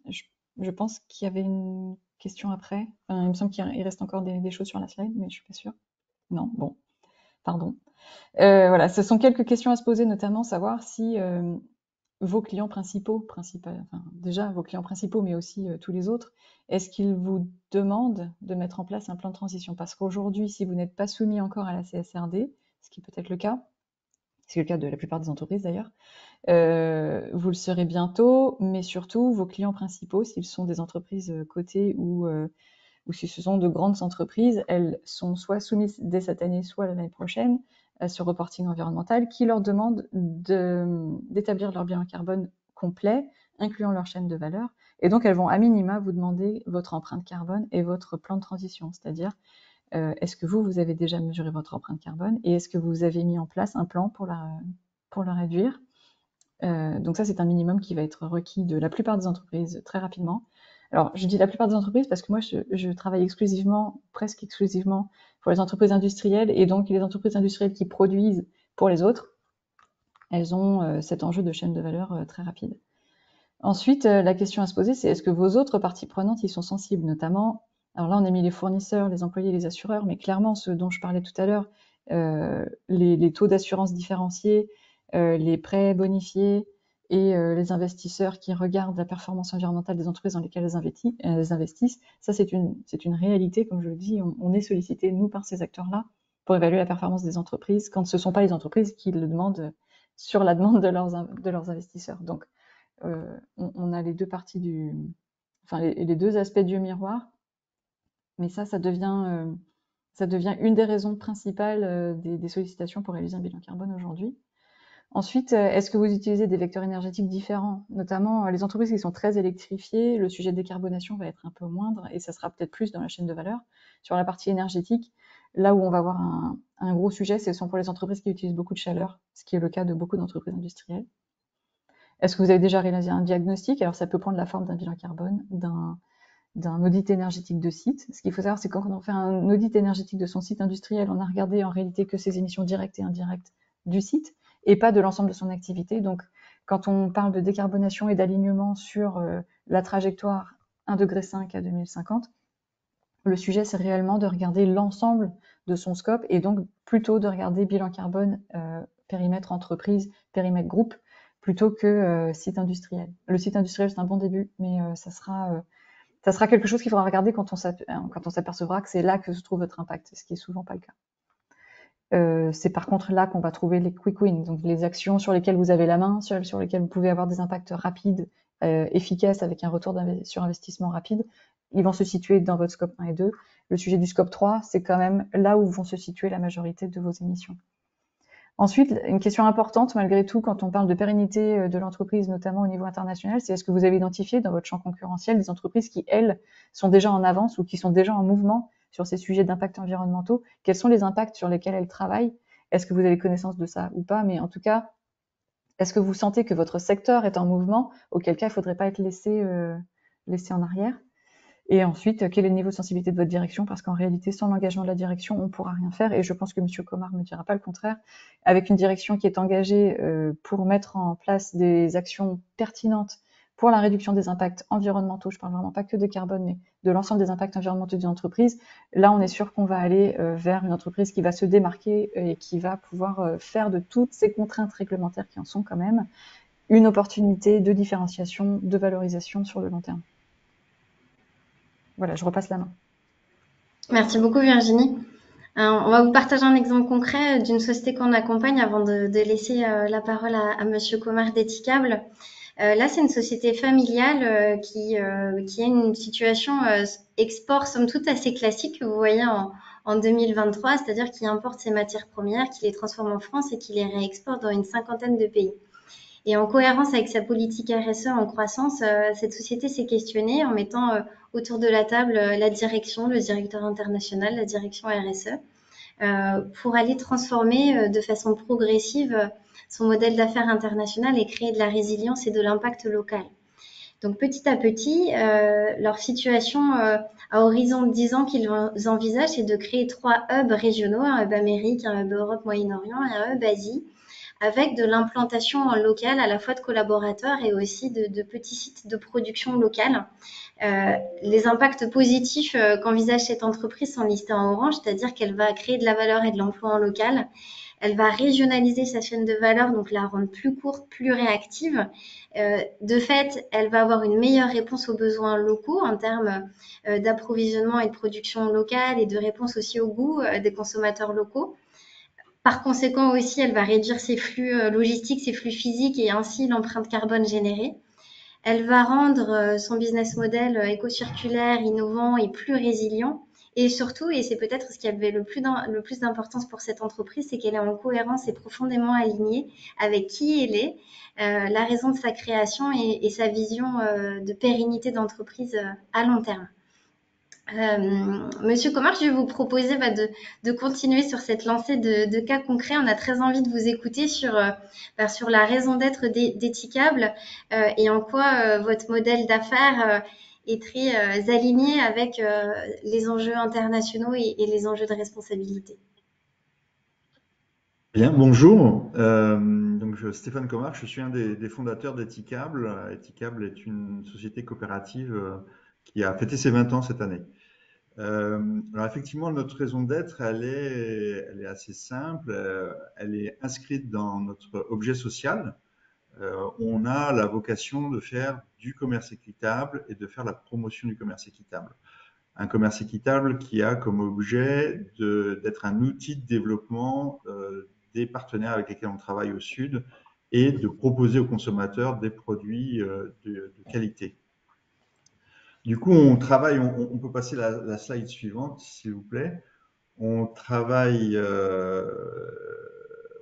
Je pense qu'il y avait une question après. Enfin, il me semble qu'il reste encore des choses sur la slide, mais je suis pas sûre. Non, bon, pardon. Voilà, ce sont quelques questions à se poser, notamment savoir si vos clients principaux, déjà vos clients principaux, mais aussi tous les autres, est-ce qu'ils vous demandent de mettre en place un plan de transition? Parce qu'aujourd'hui, si vous n'êtes pas soumis encore à la CSRD, ce qui peut être le cas, c'est le cas de la plupart des entreprises d'ailleurs, vous le serez bientôt, mais surtout vos clients principaux, s'ils sont des entreprises cotées ou si ce sont de grandes entreprises, elles sont soit soumises dès cette année, soit l'année prochaine, à ce reporting environnemental qui leur demande d'établir leur bilan carbone complet, incluant leur chaîne de valeur. Et donc, elles vont à minima vous demander votre empreinte carbone et votre plan de transition, c'est-à-dire est-ce que vous avez déjà mesuré votre empreinte carbone et est-ce que vous avez mis en place un plan pour la réduire. Donc ça, c'est un minimum qui va être requis de la plupart des entreprises très rapidement. Alors, je dis la plupart des entreprises parce que moi, je travaille presque exclusivement pour les entreprises industrielles, et donc les entreprises industrielles qui produisent pour les autres, elles ont cet enjeu de chaîne de valeur très rapide. Ensuite, la question à se poser, c'est est-ce que vos autres parties prenantes y sont sensibles, notamment, alors là, on a mis les fournisseurs, les employés, les assureurs, mais clairement, ceux dont je parlais tout à l'heure, les taux d'assurance différenciés, les prêts bonifiés, et les investisseurs qui regardent la performance environnementale des entreprises dans lesquelles elles investissent, ça c'est une réalité, comme je le dis, on est sollicité, nous, par ces acteurs-là, pour évaluer la performance des entreprises, quand ce ne sont pas les entreprises qui le demandent sur la demande de leurs investisseurs. Donc, on a les deux parties les deux aspects du miroir, mais ça devient une des raisons principales des sollicitations pour réaliser un bilan carbone aujourd'hui. Ensuite, est-ce que vous utilisez des vecteurs énergétiques différents? Notamment, les entreprises qui sont très électrifiées, le sujet de décarbonation va être un peu moindre et ça sera peut-être plus dans la chaîne de valeur. Sur la partie énergétique, là où on va avoir un gros sujet, ce sont pour les entreprises qui utilisent beaucoup de chaleur, ce qui est le cas de beaucoup d'entreprises industrielles. Est-ce que vous avez déjà réalisé un diagnostic? Alors, ça peut prendre la forme d'un bilan carbone, d'un audit énergétique de site. Ce qu'il faut savoir, c'est que quand on fait un audit énergétique de son site industriel, on a regardé en réalité que ses émissions directes et indirectes du site, et pas de l'ensemble de son activité. Donc, quand on parle de décarbonation et d'alignement sur la trajectoire 1,5 degré à 2050, le sujet, c'est réellement de regarder l'ensemble de son scope, et donc plutôt de regarder bilan carbone, périmètre entreprise, périmètre groupe, plutôt que site industriel. Le site industriel, c'est un bon début, mais ça sera quelque chose qu'il faudra regarder quand on s'apercevra que c'est là que se trouve votre impact, ce qui est souvent pas le cas. C'est par contre là qu'on va trouver les quick wins, donc les actions sur lesquelles vous avez la main, sur lesquelles vous pouvez avoir des impacts rapides, efficaces, avec un retour sur investissement rapide. Ils vont se situer dans votre scope 1 et 2. Le sujet du scope 3, c'est quand même là où vont se situer la majorité de vos émissions. Ensuite, une question importante, malgré tout, quand on parle de pérennité de l'entreprise, notamment au niveau international, c'est est-ce que vous avez identifié dans votre champ concurrentiel des entreprises qui, elles, sont déjà en avance ou qui sont déjà en mouvement sur ces sujets d'impact environnementaux? Quels sont les impacts sur lesquels elles travaillent? Est-ce que vous avez connaissance de ça ou pas? Mais en tout cas, est-ce que vous sentez que votre secteur est en mouvement? Auquel cas, il ne faudrait pas être laissé en arrière. Et ensuite, quel est le niveau de sensibilité de votre direction? Parce qu'en réalité, sans l'engagement de la direction, on ne pourra rien faire. Et je pense que M. Comar ne me dira pas le contraire. Avec une direction qui est engagée pour mettre en place des actions pertinentes pour la réduction des impacts environnementaux, je parle vraiment pas que de carbone, mais de l'ensemble des impacts environnementaux d'une entreprise, là, on est sûr qu'on va aller vers une entreprise qui va se démarquer et qui va pouvoir faire de toutes ces contraintes réglementaires qui en sont quand même une opportunité de différenciation, de valorisation sur le long terme. Voilà, je repasse la main. Merci beaucoup Virginie. On va vous partager un exemple concret d'une société qu'on accompagne avant de laisser la parole à Monsieur Comar d'Etikable. Là, c'est une société familiale qui a une situation export somme toute assez classique que vous voyez en 2023, c'est-à-dire qui importe ses matières premières, qui les transforme en France et qui les réexporte dans une cinquantaine de pays. Et en cohérence avec sa politique RSE en croissance, cette société s'est questionnée en mettant autour de la table la direction, le directeur international, la direction RSE, pour aller transformer de façon progressive son modèle d'affaires international et créer de la résilience et de l'impact local. Donc petit à petit, leur situation à horizon de 10 ans qu'ils envisagent, c'est de créer 3 hubs régionaux, un hub Amérique, un hub Europe, Moyen-Orient et un hub Asie, avec de l'implantation locale à la fois de collaborateurs et aussi de petits sites de production locale. Les impacts positifs qu'envisage cette entreprise sont listés en orange, c'est-à-dire qu'elle va créer de la valeur et de l'emploi en local. Elle va régionaliser sa chaîne de valeur, donc la rendre plus courte, plus réactive. De fait, elle va avoir une meilleure réponse aux besoins locaux en termes d'approvisionnement et de production locale et de réponse aussi au goût des consommateurs locaux. Par conséquent aussi, elle va réduire ses flux logistiques, ses flux physiques et ainsi l'empreinte carbone générée. Elle va rendre son business model éco-circulaire, innovant et plus résilient. Et surtout, et c'est peut-être ce qui avait le plus d'importance pour cette entreprise, c'est qu'elle est en cohérence et profondément alignée avec qui elle est, la raison de sa création et sa vision de pérennité d'entreprise à long terme. Monsieur Comar, je vais vous proposer de continuer sur cette lancée de cas concrets. On a très envie de vous écouter sur la raison d'être d'Etikable et en quoi votre modèle d'affaires est très aligné avec les enjeux internationaux et les enjeux de responsabilité. Bien, bonjour. Stéphane Comar, je suis un des fondateurs d'Etikable. Etikable est une société coopérative qui a fêté ses 20 ans cette année. Alors effectivement, notre raison d'être, elle est assez simple. Elle est inscrite dans notre objet social. On a la vocation de faire du commerce équitable et de faire la promotion du commerce équitable. Un commerce équitable qui a comme objet d'être un outil de développement des partenaires avec lesquels on travaille au Sud et de proposer aux consommateurs des produits de qualité. Du coup, on travaille, on peut passer la slide suivante, s'il vous plaît. On travaille,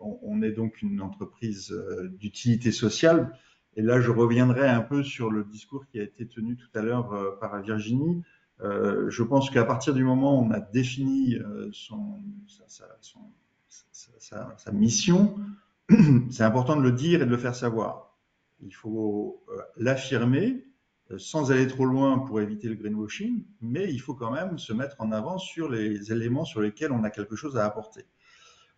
on est donc une entreprise d'utilité sociale. Et là, je reviendrai un peu sur le discours qui a été tenu tout à l'heure par Virginie. Je pense qu'à partir du moment où on a défini sa mission, c'est important de le dire et de le faire savoir. Il faut l'affirmer sans aller trop loin pour éviter le greenwashing, mais il faut quand même se mettre en avant sur les éléments sur lesquels on a quelque chose à apporter.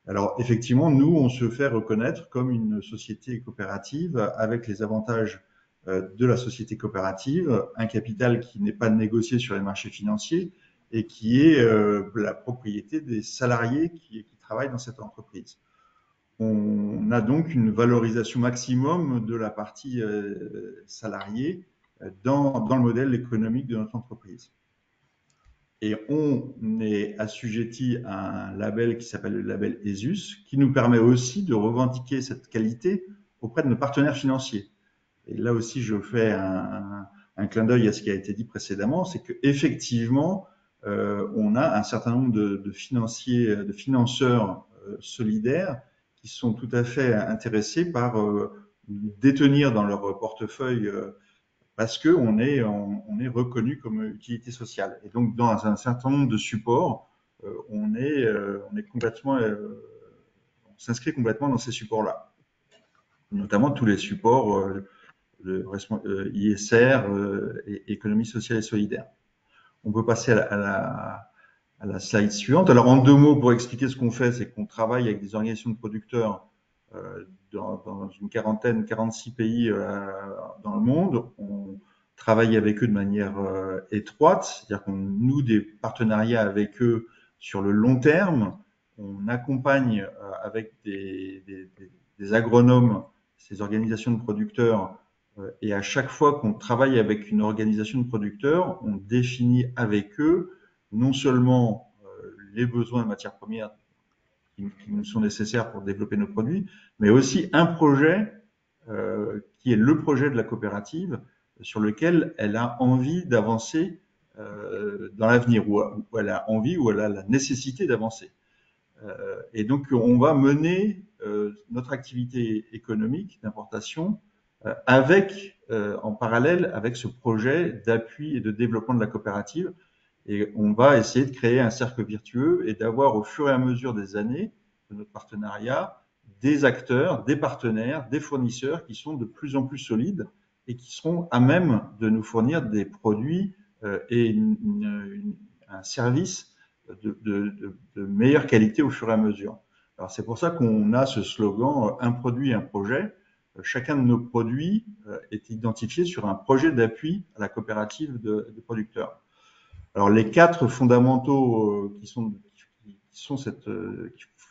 Alors effectivement, nous, on se fait reconnaître comme une société coopérative avec les avantages de la société coopérative, un capital qui n'est pas négocié sur les marchés financiers et qui est la propriété des salariés qui travaillent dans cette entreprise. On a donc une valorisation maximum de la partie salariée dans le modèle économique de notre entreprise. Et on est assujetti à un label qui s'appelle le label ESUS, qui nous permet aussi de revendiquer cette qualité auprès de nos partenaires financiers. Et là aussi, je fais un clin d'œil à ce qui a été dit précédemment, c'est qu'effectivement, on a un certain nombre de financeurs solidaires qui sont tout à fait intéressés par détenir dans leur portefeuille parce qu'on est reconnu comme utilité sociale. Et donc, dans un certain nombre de supports, on s'inscrit complètement dans ces supports-là. Notamment tous les supports ISR et économie sociale et solidaire. On peut passer à la slide suivante. Alors, en 2 mots, pour expliquer ce qu'on fait, c'est qu'on travaille avec des organisations de producteurs dans une 46 pays dans le monde. On travaille avec eux de manière étroite, c'est-à-dire qu'on noue des partenariats avec eux sur le long terme. On accompagne avec des agronomes ces organisations de producteurs et à chaque fois qu'on travaille avec une organisation de producteurs, on définit avec eux non seulement les besoins de matières premières qui nous sont nécessaires pour développer nos produits, mais aussi un projet qui est le projet de la coopérative sur lequel elle a envie d'avancer dans l'avenir, où elle a envie, où elle a la nécessité d'avancer. Et donc, on va mener notre activité économique d'importation en parallèle avec ce projet d'appui et de développement de la coopérative. Et on va essayer de créer un cercle vertueux et d'avoir au fur et à mesure des années de notre partenariat des acteurs, des partenaires, des fournisseurs qui sont de plus en plus solides et qui seront à même de nous fournir des produits et un service de meilleure qualité au fur et à mesure. Alors c'est pour ça qu'on a ce slogan un produit, un projet. Chacun de nos produits est identifié sur un projet d'appui à la coopérative de producteurs. Alors les 4 fondamentaux qui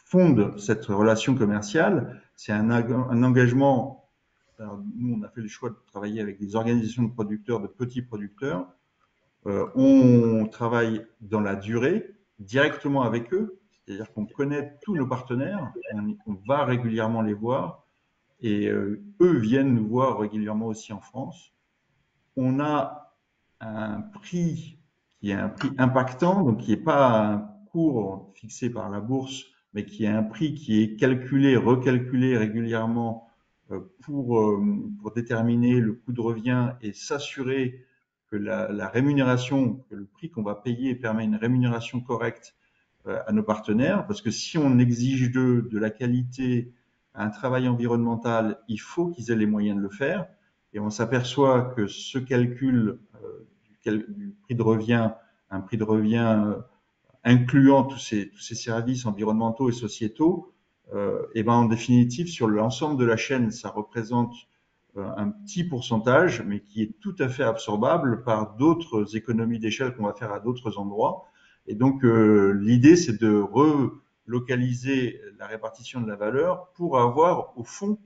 fondent cette relation commerciale, c'est un engagement. Alors, nous, on a fait le choix de travailler avec des organisations de producteurs, de petits producteurs. On travaille dans la durée, directement avec eux, c'est-à-dire qu'on connaît tous nos partenaires, on va régulièrement les voir et eux viennent nous voir régulièrement aussi en France. On a un prix qui est un prix impactant, donc qui n'est pas un cours fixé par la bourse, mais qui est un prix qui est calculé, recalculé régulièrement pour déterminer le coût de revient et s'assurer que la rémunération, que le prix qu'on va payer permet une rémunération correcte à nos partenaires, parce que si on exige d'eux de la qualité, un travail environnemental, il faut qu'ils aient les moyens de le faire. Et on s'aperçoit que ce calcul du prix de revient, un prix de revient incluant tous ces services environnementaux et sociétaux, et ben en définitive, sur l'ensemble de la chaîne, ça représente un petit pourcentage, mais qui est tout à fait absorbable par d'autres économies d'échelle qu'on va faire à d'autres endroits. Et donc, l'idée, c'est de relocaliser la répartition de la valeur pour avoir, au fond,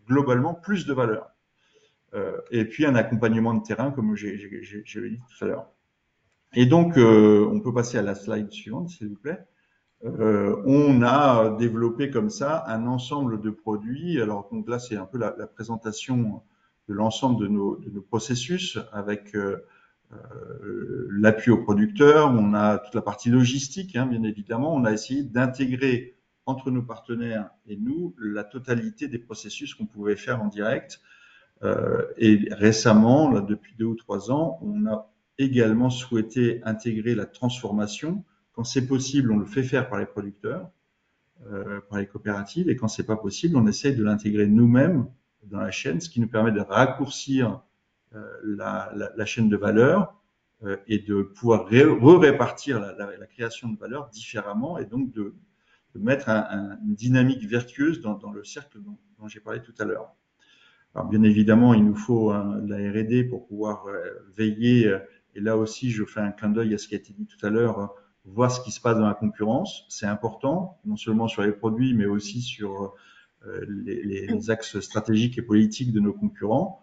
globalement, plus de valeur. Et puis, un accompagnement de terrain, comme je l'ai dit tout à l'heure. Et donc, on peut passer à la slide suivante, s'il vous plaît. On a développé comme ça un ensemble de produits. Alors, donc là, c'est un peu la présentation de l'ensemble de nos processus avec l'appui aux producteurs. On a toute la partie logistique, hein, bien évidemment. On a essayé d'intégrer entre nos partenaires et nous la totalité des processus qu'on pouvait faire en direct. Et récemment, là, depuis 2 ou 3 ans, on a également souhaité intégrer la transformation. Quand c'est possible, on le fait faire par les producteurs, par les coopératives, et quand c'est pas possible, on essaye de l'intégrer nous-mêmes dans la chaîne, ce qui nous permet de raccourcir la chaîne de valeur et de pouvoir répartir la création de valeur différemment, et donc de mettre une dynamique vertueuse dans le cercle dont j'ai parlé tout à l'heure. Alors bien évidemment, il nous faut de la R&D pour pouvoir veiller, et là aussi je fais un clin d'œil à ce qui a été dit tout à l'heure, voir ce qui se passe dans la concurrence. C'est important, non seulement sur les produits, mais aussi sur les axes stratégiques et politiques de nos concurrents.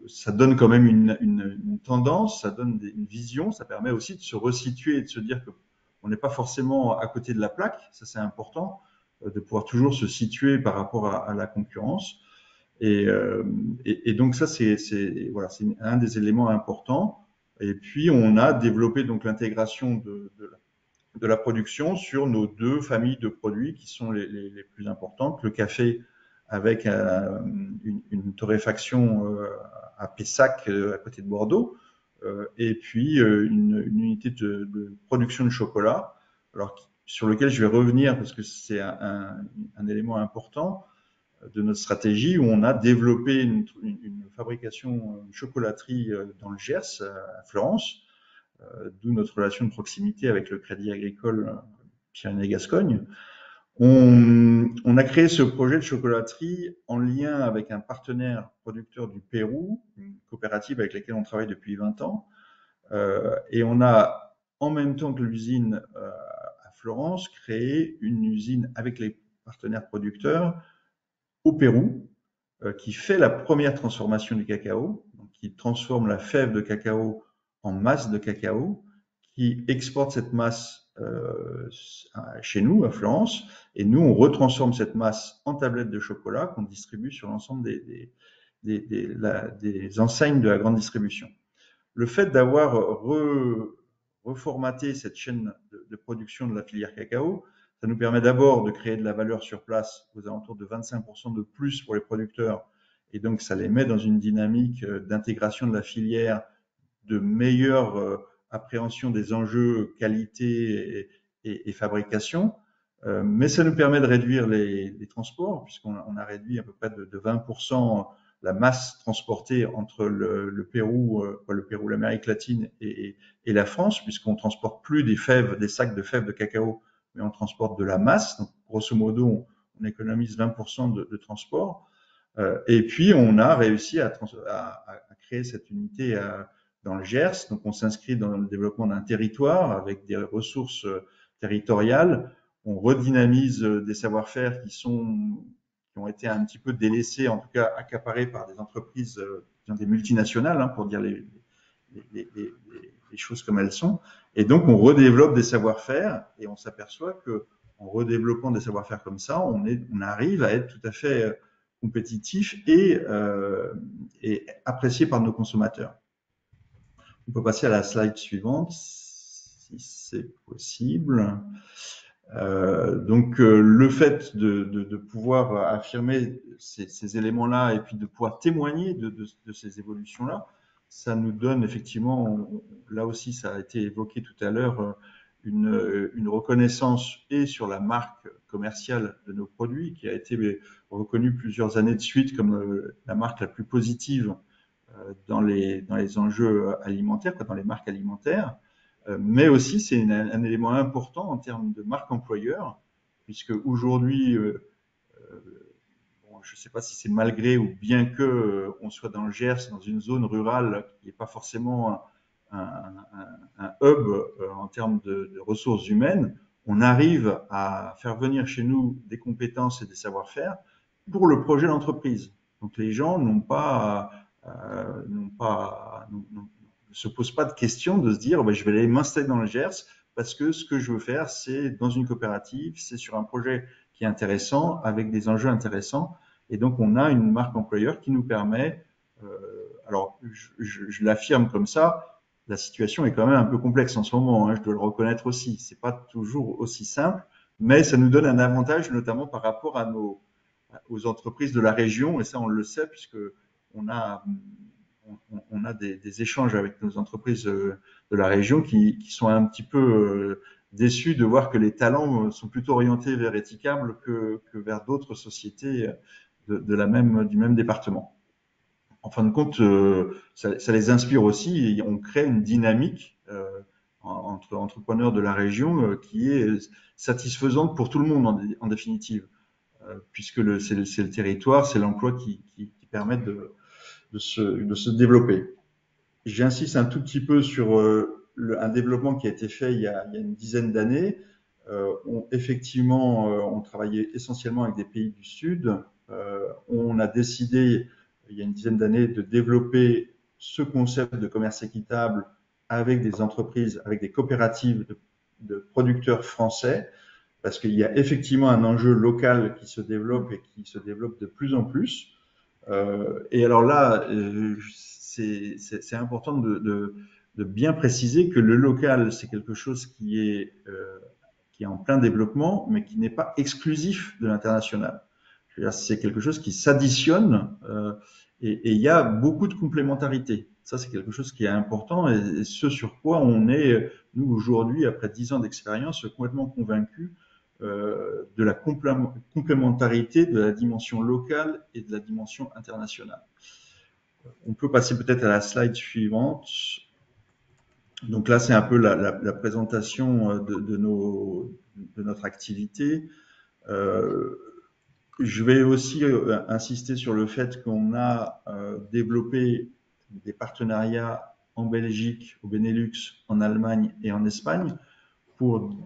Ça donne quand même une tendance, ça donne une vision, ça permet aussi de se resituer et de se dire qu'on n'est pas forcément à côté de la plaque, ça c'est important, de pouvoir toujours se situer par rapport à la concurrence. Et donc ça, c'est un des éléments importants. Et puis, on a développé donc l'intégration de la production sur nos 2 familles de produits qui sont les plus importantes. Le café avec une torréfaction à Pessac, à côté de Bordeaux, et puis une unité de production de chocolat, alors sur lequel je vais revenir parce que c'est un élément important de notre stratégie, où on a développé une fabrication, une chocolaterie dans le Gers, à Florence, d'où notre relation de proximité avec le Crédit Agricole Pyrénées-Gascogne. On a créé ce projet de chocolaterie en lien avec un partenaire producteur du Pérou, une coopérative avec laquelle on travaille depuis 20 ans, et on a, en même temps que l'usine à Florence, créé une usine avec les partenaires producteurs au Pérou, qui fait la première transformation du cacao, donc qui transforme la fève de cacao en masse de cacao, qui exporte cette masse chez nous, à Florence, et nous, on retransforme cette masse en tablettes de chocolat qu'on distribue sur l'ensemble des enseignes de la grande distribution. Le fait d'avoir reformaté cette chaîne de production de la filière cacao, ça nous permet d'abord de créer de la valeur sur place aux alentours de 25% de plus pour les producteurs, et donc ça les met dans une dynamique d'intégration de la filière, de meilleure appréhension des enjeux qualité et fabrication. Mais ça nous permet de réduire les transports, puisqu'on a réduit à peu près de 20% la masse transportée entre le Pérou, l'Amérique latine et la France, puisqu'on transporte plus des sacs de fèves de cacao, mais on transporte de la masse. Donc, grosso modo, on économise 20% de transport. Et puis, on a réussi à créer cette unité dans le Gers. Donc, on s'inscrit dans le développement d'un territoire avec des ressources territoriales. On redynamise des savoir-faire qui ont été un petit peu délaissés, en tout cas accaparés par des entreprises, des multinationales, hein, pour dire les choses comme elles sont. Et donc, on redéveloppe des savoir-faire et on s'aperçoit que en redéveloppant des savoir-faire comme ça, on arrive à être tout à fait compétitif et apprécié par nos consommateurs. On peut passer à la slide suivante, si c'est possible. Donc, le fait de pouvoir affirmer ces éléments-là et puis de pouvoir témoigner de ces évolutions-là, ça nous donne effectivement, là aussi ça a été évoqué tout à l'heure, une reconnaissance et sur la marque commerciale de nos produits qui a été reconnue plusieurs années de suite comme la marque la plus positive dans les enjeux alimentaires, dans les marques alimentaires. Mais aussi, c'est un élément important en termes de marque employeur, puisque aujourd'hui, je ne sais pas si c'est malgré ou bien que on soit dans le Gers, dans une zone rurale qui n'est pas forcément un hub en termes de ressources humaines, on arrive à faire venir chez nous des compétences et des savoir-faire pour le projet d'entreprise. Donc les gens ne se posent pas de questions de se dire je vais aller m'installer dans le Gers parce que ce que je veux faire, c'est dans une coopérative, c'est sur un projet qui est intéressant, avec des enjeux intéressants. Et donc, on a une marque employeur qui nous permet, alors je l'affirme comme ça, la situation est quand même un peu complexe en ce moment, hein, je dois le reconnaître aussi. C'est pas toujours aussi simple, mais ça nous donne un avantage, notamment par rapport aux entreprises de la région. Et ça, on le sait, puisque on a des échanges avec nos entreprises de la région qui sont un petit peu déçus de voir que les talents sont plutôt orientés vers Etikable que vers d'autres sociétés du même département. En fin de compte, ça les inspire aussi et on crée une dynamique entre entrepreneurs de la région qui est satisfaisante pour tout le monde en définitive, puisque c'est le territoire, c'est l'emploi qui permet de se développer. J'insiste un tout petit peu sur un développement qui a été fait il y a une dizaine d'années. Effectivement, on travaillait essentiellement avec des pays du Sud. On a décidé, il y a une dizaine d'années, de développer ce concept de commerce équitable avec des entreprises, avec des coopératives de producteurs français, parce qu'il y a effectivement un enjeu local qui se développe et qui se développe de plus en plus. Et alors là, c'est important de bien préciser que le local, c'est quelque chose qui est en plein développement, mais qui n'est pas exclusif de l'international. C'est quelque chose qui s'additionne et il y a beaucoup de complémentarité. Ça, c'est quelque chose qui est important et ce sur quoi on est, nous, aujourd'hui, après 10 ans d'expérience, complètement convaincus de la complémentarité de la dimension locale et de la dimension internationale. On peut passer peut-être à la slide suivante. Donc là, c'est un peu la présentation de notre activité. Je vais aussi insister sur le fait qu'on a développé des partenariats en Belgique, au Benelux, en Allemagne et en Espagne pour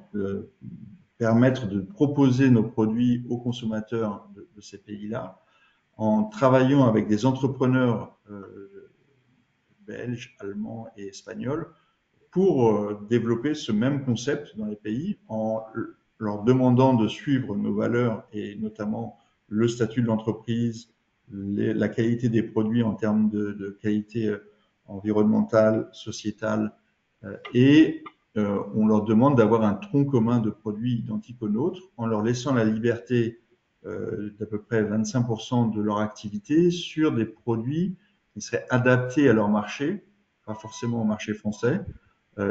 permettre de proposer nos produits aux consommateurs de ces pays-là en travaillant avec des entrepreneurs belges, allemands et espagnols pour développer ce même concept dans les pays en leur demandant de suivre nos valeurs et notamment le statut de l'entreprise, la qualité des produits en termes de qualité environnementale, sociétale, et on leur demande d'avoir un tronc commun de produits identiques aux nôtres en leur laissant la liberté d'à peu près 25% de leur activité sur des produits qui seraient adaptés à leur marché, pas forcément au marché français.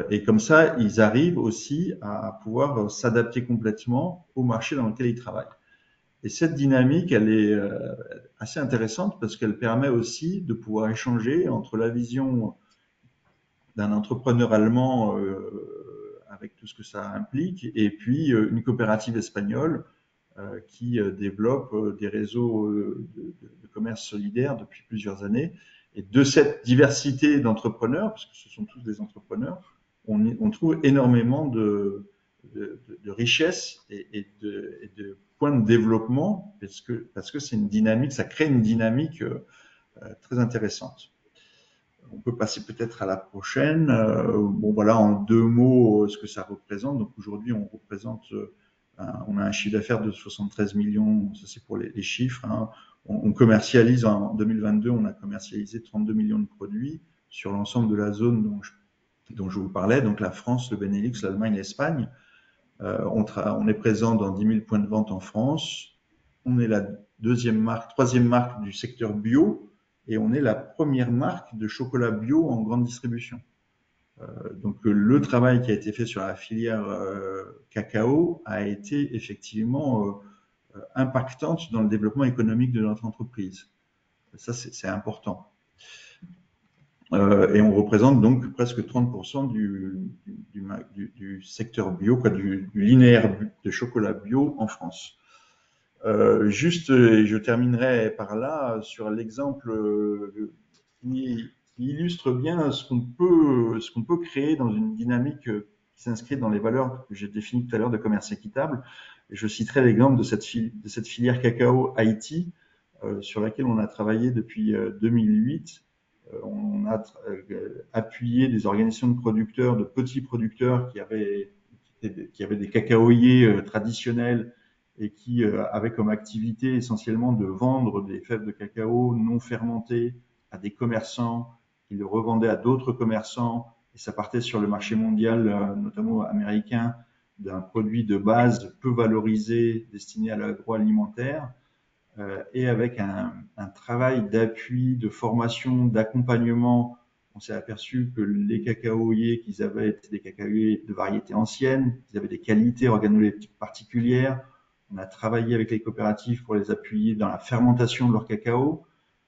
Et comme ça, ils arrivent aussi à pouvoir s'adapter complètement au marché dans lequel ils travaillent. Et cette dynamique, elle est assez intéressante parce qu'elle permet aussi de pouvoir échanger entre la vision d'un entrepreneur allemand avec tout ce que ça implique et puis une coopérative espagnole qui développe des réseaux de commerce solidaire depuis plusieurs années. Et de cette diversité d'entrepreneurs, parce que ce sont tous des entrepreneurs, on trouve énormément de richesses et de points de développement parce que c'est une dynamique, ça crée une dynamique très intéressante. On peut passer peut-être à la prochaine. Bon, voilà, en 2 mots, ce que ça représente. Donc aujourd'hui, on a un chiffre d'affaires de 73 millions. Ça, c'est pour les chiffres. Hein. On commercialise en 2022, on a commercialisé 32 millions de produits sur l'ensemble de la zone dont je vous parlais. Donc la France, le Benelux, l'Allemagne, l'Espagne. On est présent dans 10 000 points de vente en France. On est la troisième marque du secteur bio. Et on est la première marque de chocolat bio en grande distribution. Donc le travail qui a été fait sur la filière cacao a été effectivement impactante dans le développement économique de notre entreprise. Ça, c'est important. Et on représente donc presque 30% du secteur bio, du linéaire de chocolat bio en France. Juste, et je terminerai par là, sur l'exemple qui illustre bien ce qu'on peut créer dans une dynamique qui s'inscrit dans les valeurs que j'ai définies tout à l'heure de commerce équitable. Et je citerai l'exemple de cette filière cacao Haïti, sur laquelle on a travaillé depuis 2008. On a appuyé des organisations de producteurs, de petits producteurs qui avaient des cacaoyers traditionnels et qui avaient comme activité essentiellement de vendre des fèves de cacao non fermentées à des commerçants qui le revendaient à d'autres commerçants, et ça partait sur le marché mondial, notamment américain, d'un produit de base peu valorisé destiné à l'agroalimentaire, et avec un travail d'appui, de formation, d'accompagnement. On s'est aperçu que les cacaoyers qu'ils avaient étaient des cacaoyers de variété ancienne, qu'ils avaient des qualités organoleptiques particulières. On a travaillé avec les coopératives pour les appuyer dans la fermentation de leur cacao.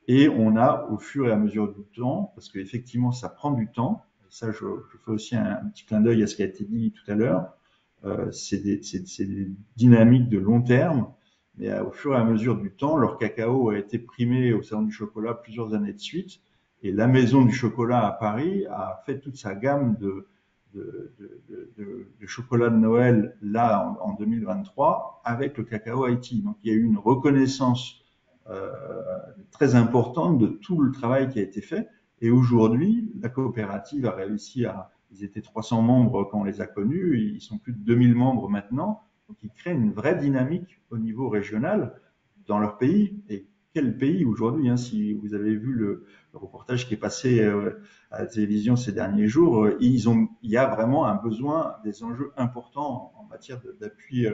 Et on a, au fur et à mesure du temps, parce qu'effectivement, ça prend du temps, et ça, je fais aussi un petit clin d'œil à ce qui a été dit tout à l'heure, c'est des dynamiques de long terme, mais au fur et à mesure du temps, leur cacao a été primé au Salon du Chocolat plusieurs années de suite, et la Maison du Chocolat à Paris a fait toute sa gamme de chocolat de Noël là en 2023 avec le cacao Haïti. Donc il y a eu une reconnaissance très importante de tout le travail qui a été fait. Et aujourd'hui, la coopérative a réussi ils étaient 300 membres quand on les a connus, ils sont plus de 2000 membres maintenant. Donc ils créent une vraie dynamique au niveau régional dans leur pays. Et quel pays aujourd'hui, hein, si vous avez vu le reportage qui est passé à la télévision ces derniers jours, il y a vraiment un besoin, des enjeux importants en matière d'appui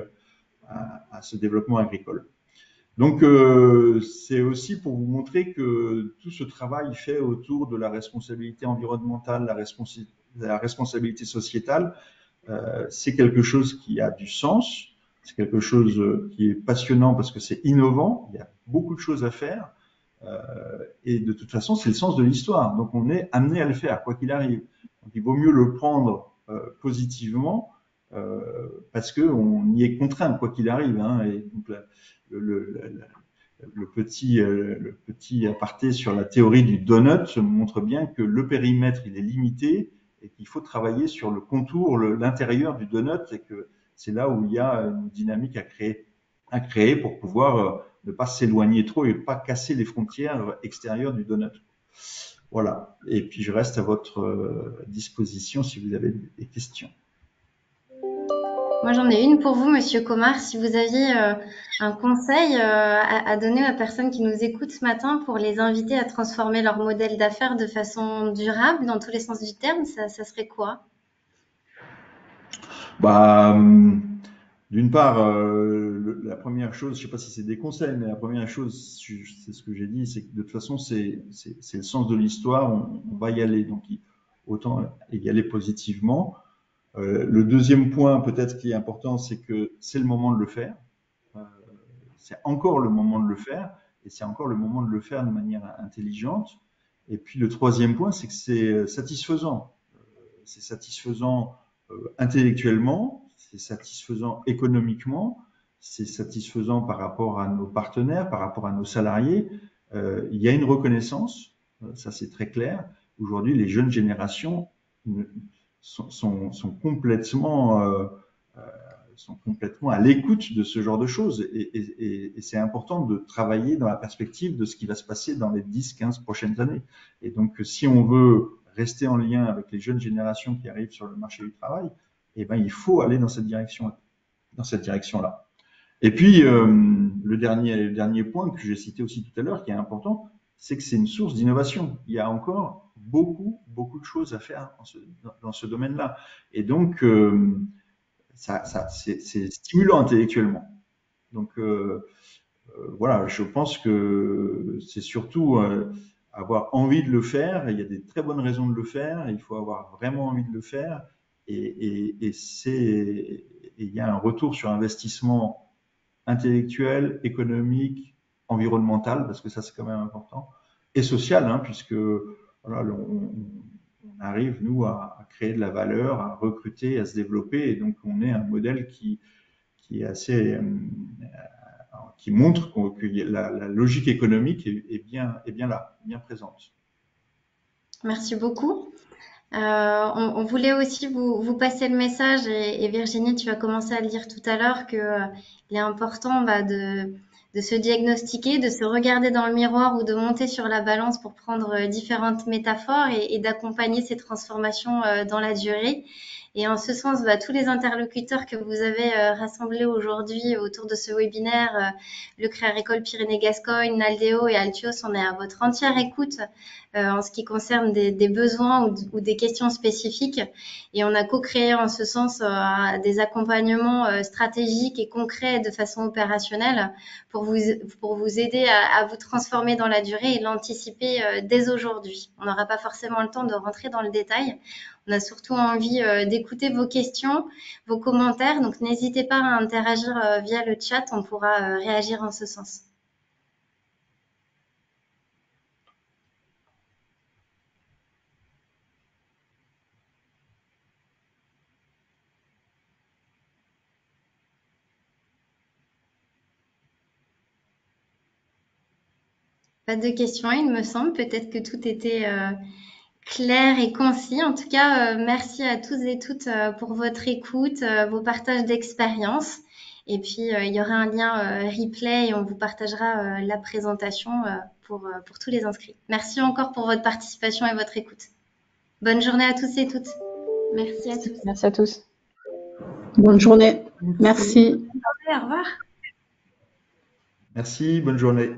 à ce développement agricole. Donc, c'est aussi pour vous montrer que tout ce travail fait autour de la responsabilité environnementale, la responsabilité sociétale, c'est quelque chose qui a du sens, c'est quelque chose qui est passionnant parce que c'est innovant, il y a beaucoup de choses à faire, et de toute façon, c'est le sens de l'histoire. Donc, on est amené à le faire, quoi qu'il arrive. Donc, il vaut mieux le prendre positivement parce qu'on y est contraint, quoi qu'il arrive. Hein, et donc, le petit aparté sur la théorie du donut montre bien que le périmètre, il est limité et qu'il faut travailler sur le contour, l'intérieur du donut, et que c'est là où il y a une dynamique à créer pour pouvoir ne pas s'éloigner trop et pas casser les frontières extérieures du donut. Voilà. Et puis, je reste à votre disposition si vous avez des questions. Moi, j'en ai une pour vous, Monsieur Comar. Si vous aviez un conseil à donner aux personnes qui nous écoutent ce matin pour les inviter à transformer leur modèle d'affaires de façon durable, dans tous les sens du terme, ça serait quoi? Bah, d'une part, la première chose, je sais pas si c'est des conseils, mais la première chose, c'est ce que j'ai dit, c'est que de toute façon, c'est le sens de l'histoire, on va y aller, donc autant y aller positivement. Le deuxième point, peut-être qui est important, c'est que c'est le moment de le faire. Euh, c'est encore le moment de le faire, et c'est encore le moment de le faire de manière intelligente. Et puis le troisième point, c'est que c'est satisfaisant. C'est satisfaisant intellectuellement, c'est satisfaisant économiquement, c'est satisfaisant par rapport à nos partenaires, par rapport à nos salariés. Il y a une reconnaissance, ça c'est très clair. Aujourd'hui, les jeunes générations sont complètement à l'écoute de ce genre de choses. Et c'est important de travailler dans la perspective de ce qui va se passer dans les 10-15 prochaines années. Et donc, si on veut rester en lien avec les jeunes générations qui arrivent sur le marché du travail, eh ben, il faut aller dans cette direction-là. Et puis, le dernier point que j'ai cité aussi tout à l'heure, qui est important, c'est que c'est une source d'innovation. Il y a encore beaucoup de choses à faire dans ce domaine-là. Et donc, c'est stimulant intellectuellement. Donc, voilà, je pense que c'est surtout avoir envie de le faire. Il y a des très bonnes raisons de le faire. Il faut avoir vraiment envie de le faire. Et il y a un retour sur investissement intellectuel, économique, environnemental, parce que ça c'est quand même important, et social, hein, puisque voilà, on arrive nous à créer de la valeur, à recruter, à se développer, et donc on est un modèle qui est assez qui montre que la logique économique est bien là, bien présente. Merci beaucoup. On voulait aussi vous passer le message, et Virginie, tu as commencé à le dire tout à l'heure, qu'il est important de se diagnostiquer, de se regarder dans le miroir ou de monter sur la balance pour prendre différentes métaphores et d'accompagner ces transformations dans la durée. Et en ce sens, tous les interlocuteurs que vous avez rassemblés aujourd'hui autour de ce webinaire, le Créa École Pyrénées-Gascogne, Naldeo et Altios, on est à votre entière écoute en ce qui concerne des besoins ou des questions spécifiques. Et on a co-créé en ce sens des accompagnements stratégiques et concrets de façon opérationnelle pour vous aider à vous transformer dans la durée et l'anticiper dès aujourd'hui. On n'aura pas forcément le temps de rentrer dans le détail. On a surtout envie d'écouter vos questions, vos commentaires. Donc, n'hésitez pas à interagir via le chat. On pourra réagir en ce sens. Pas de questions, il me semble. Peut-être que tout était clair et concis. En tout cas, merci à tous et toutes pour votre écoute, vos partages d'expérience. Et puis, il y aura un lien replay et on vous partagera la présentation pour tous les inscrits. Merci encore pour votre participation et votre écoute. Bonne journée à tous et toutes. Merci à tous. Merci à tous. Bonne journée. Merci. Au revoir. Merci, bonne journée.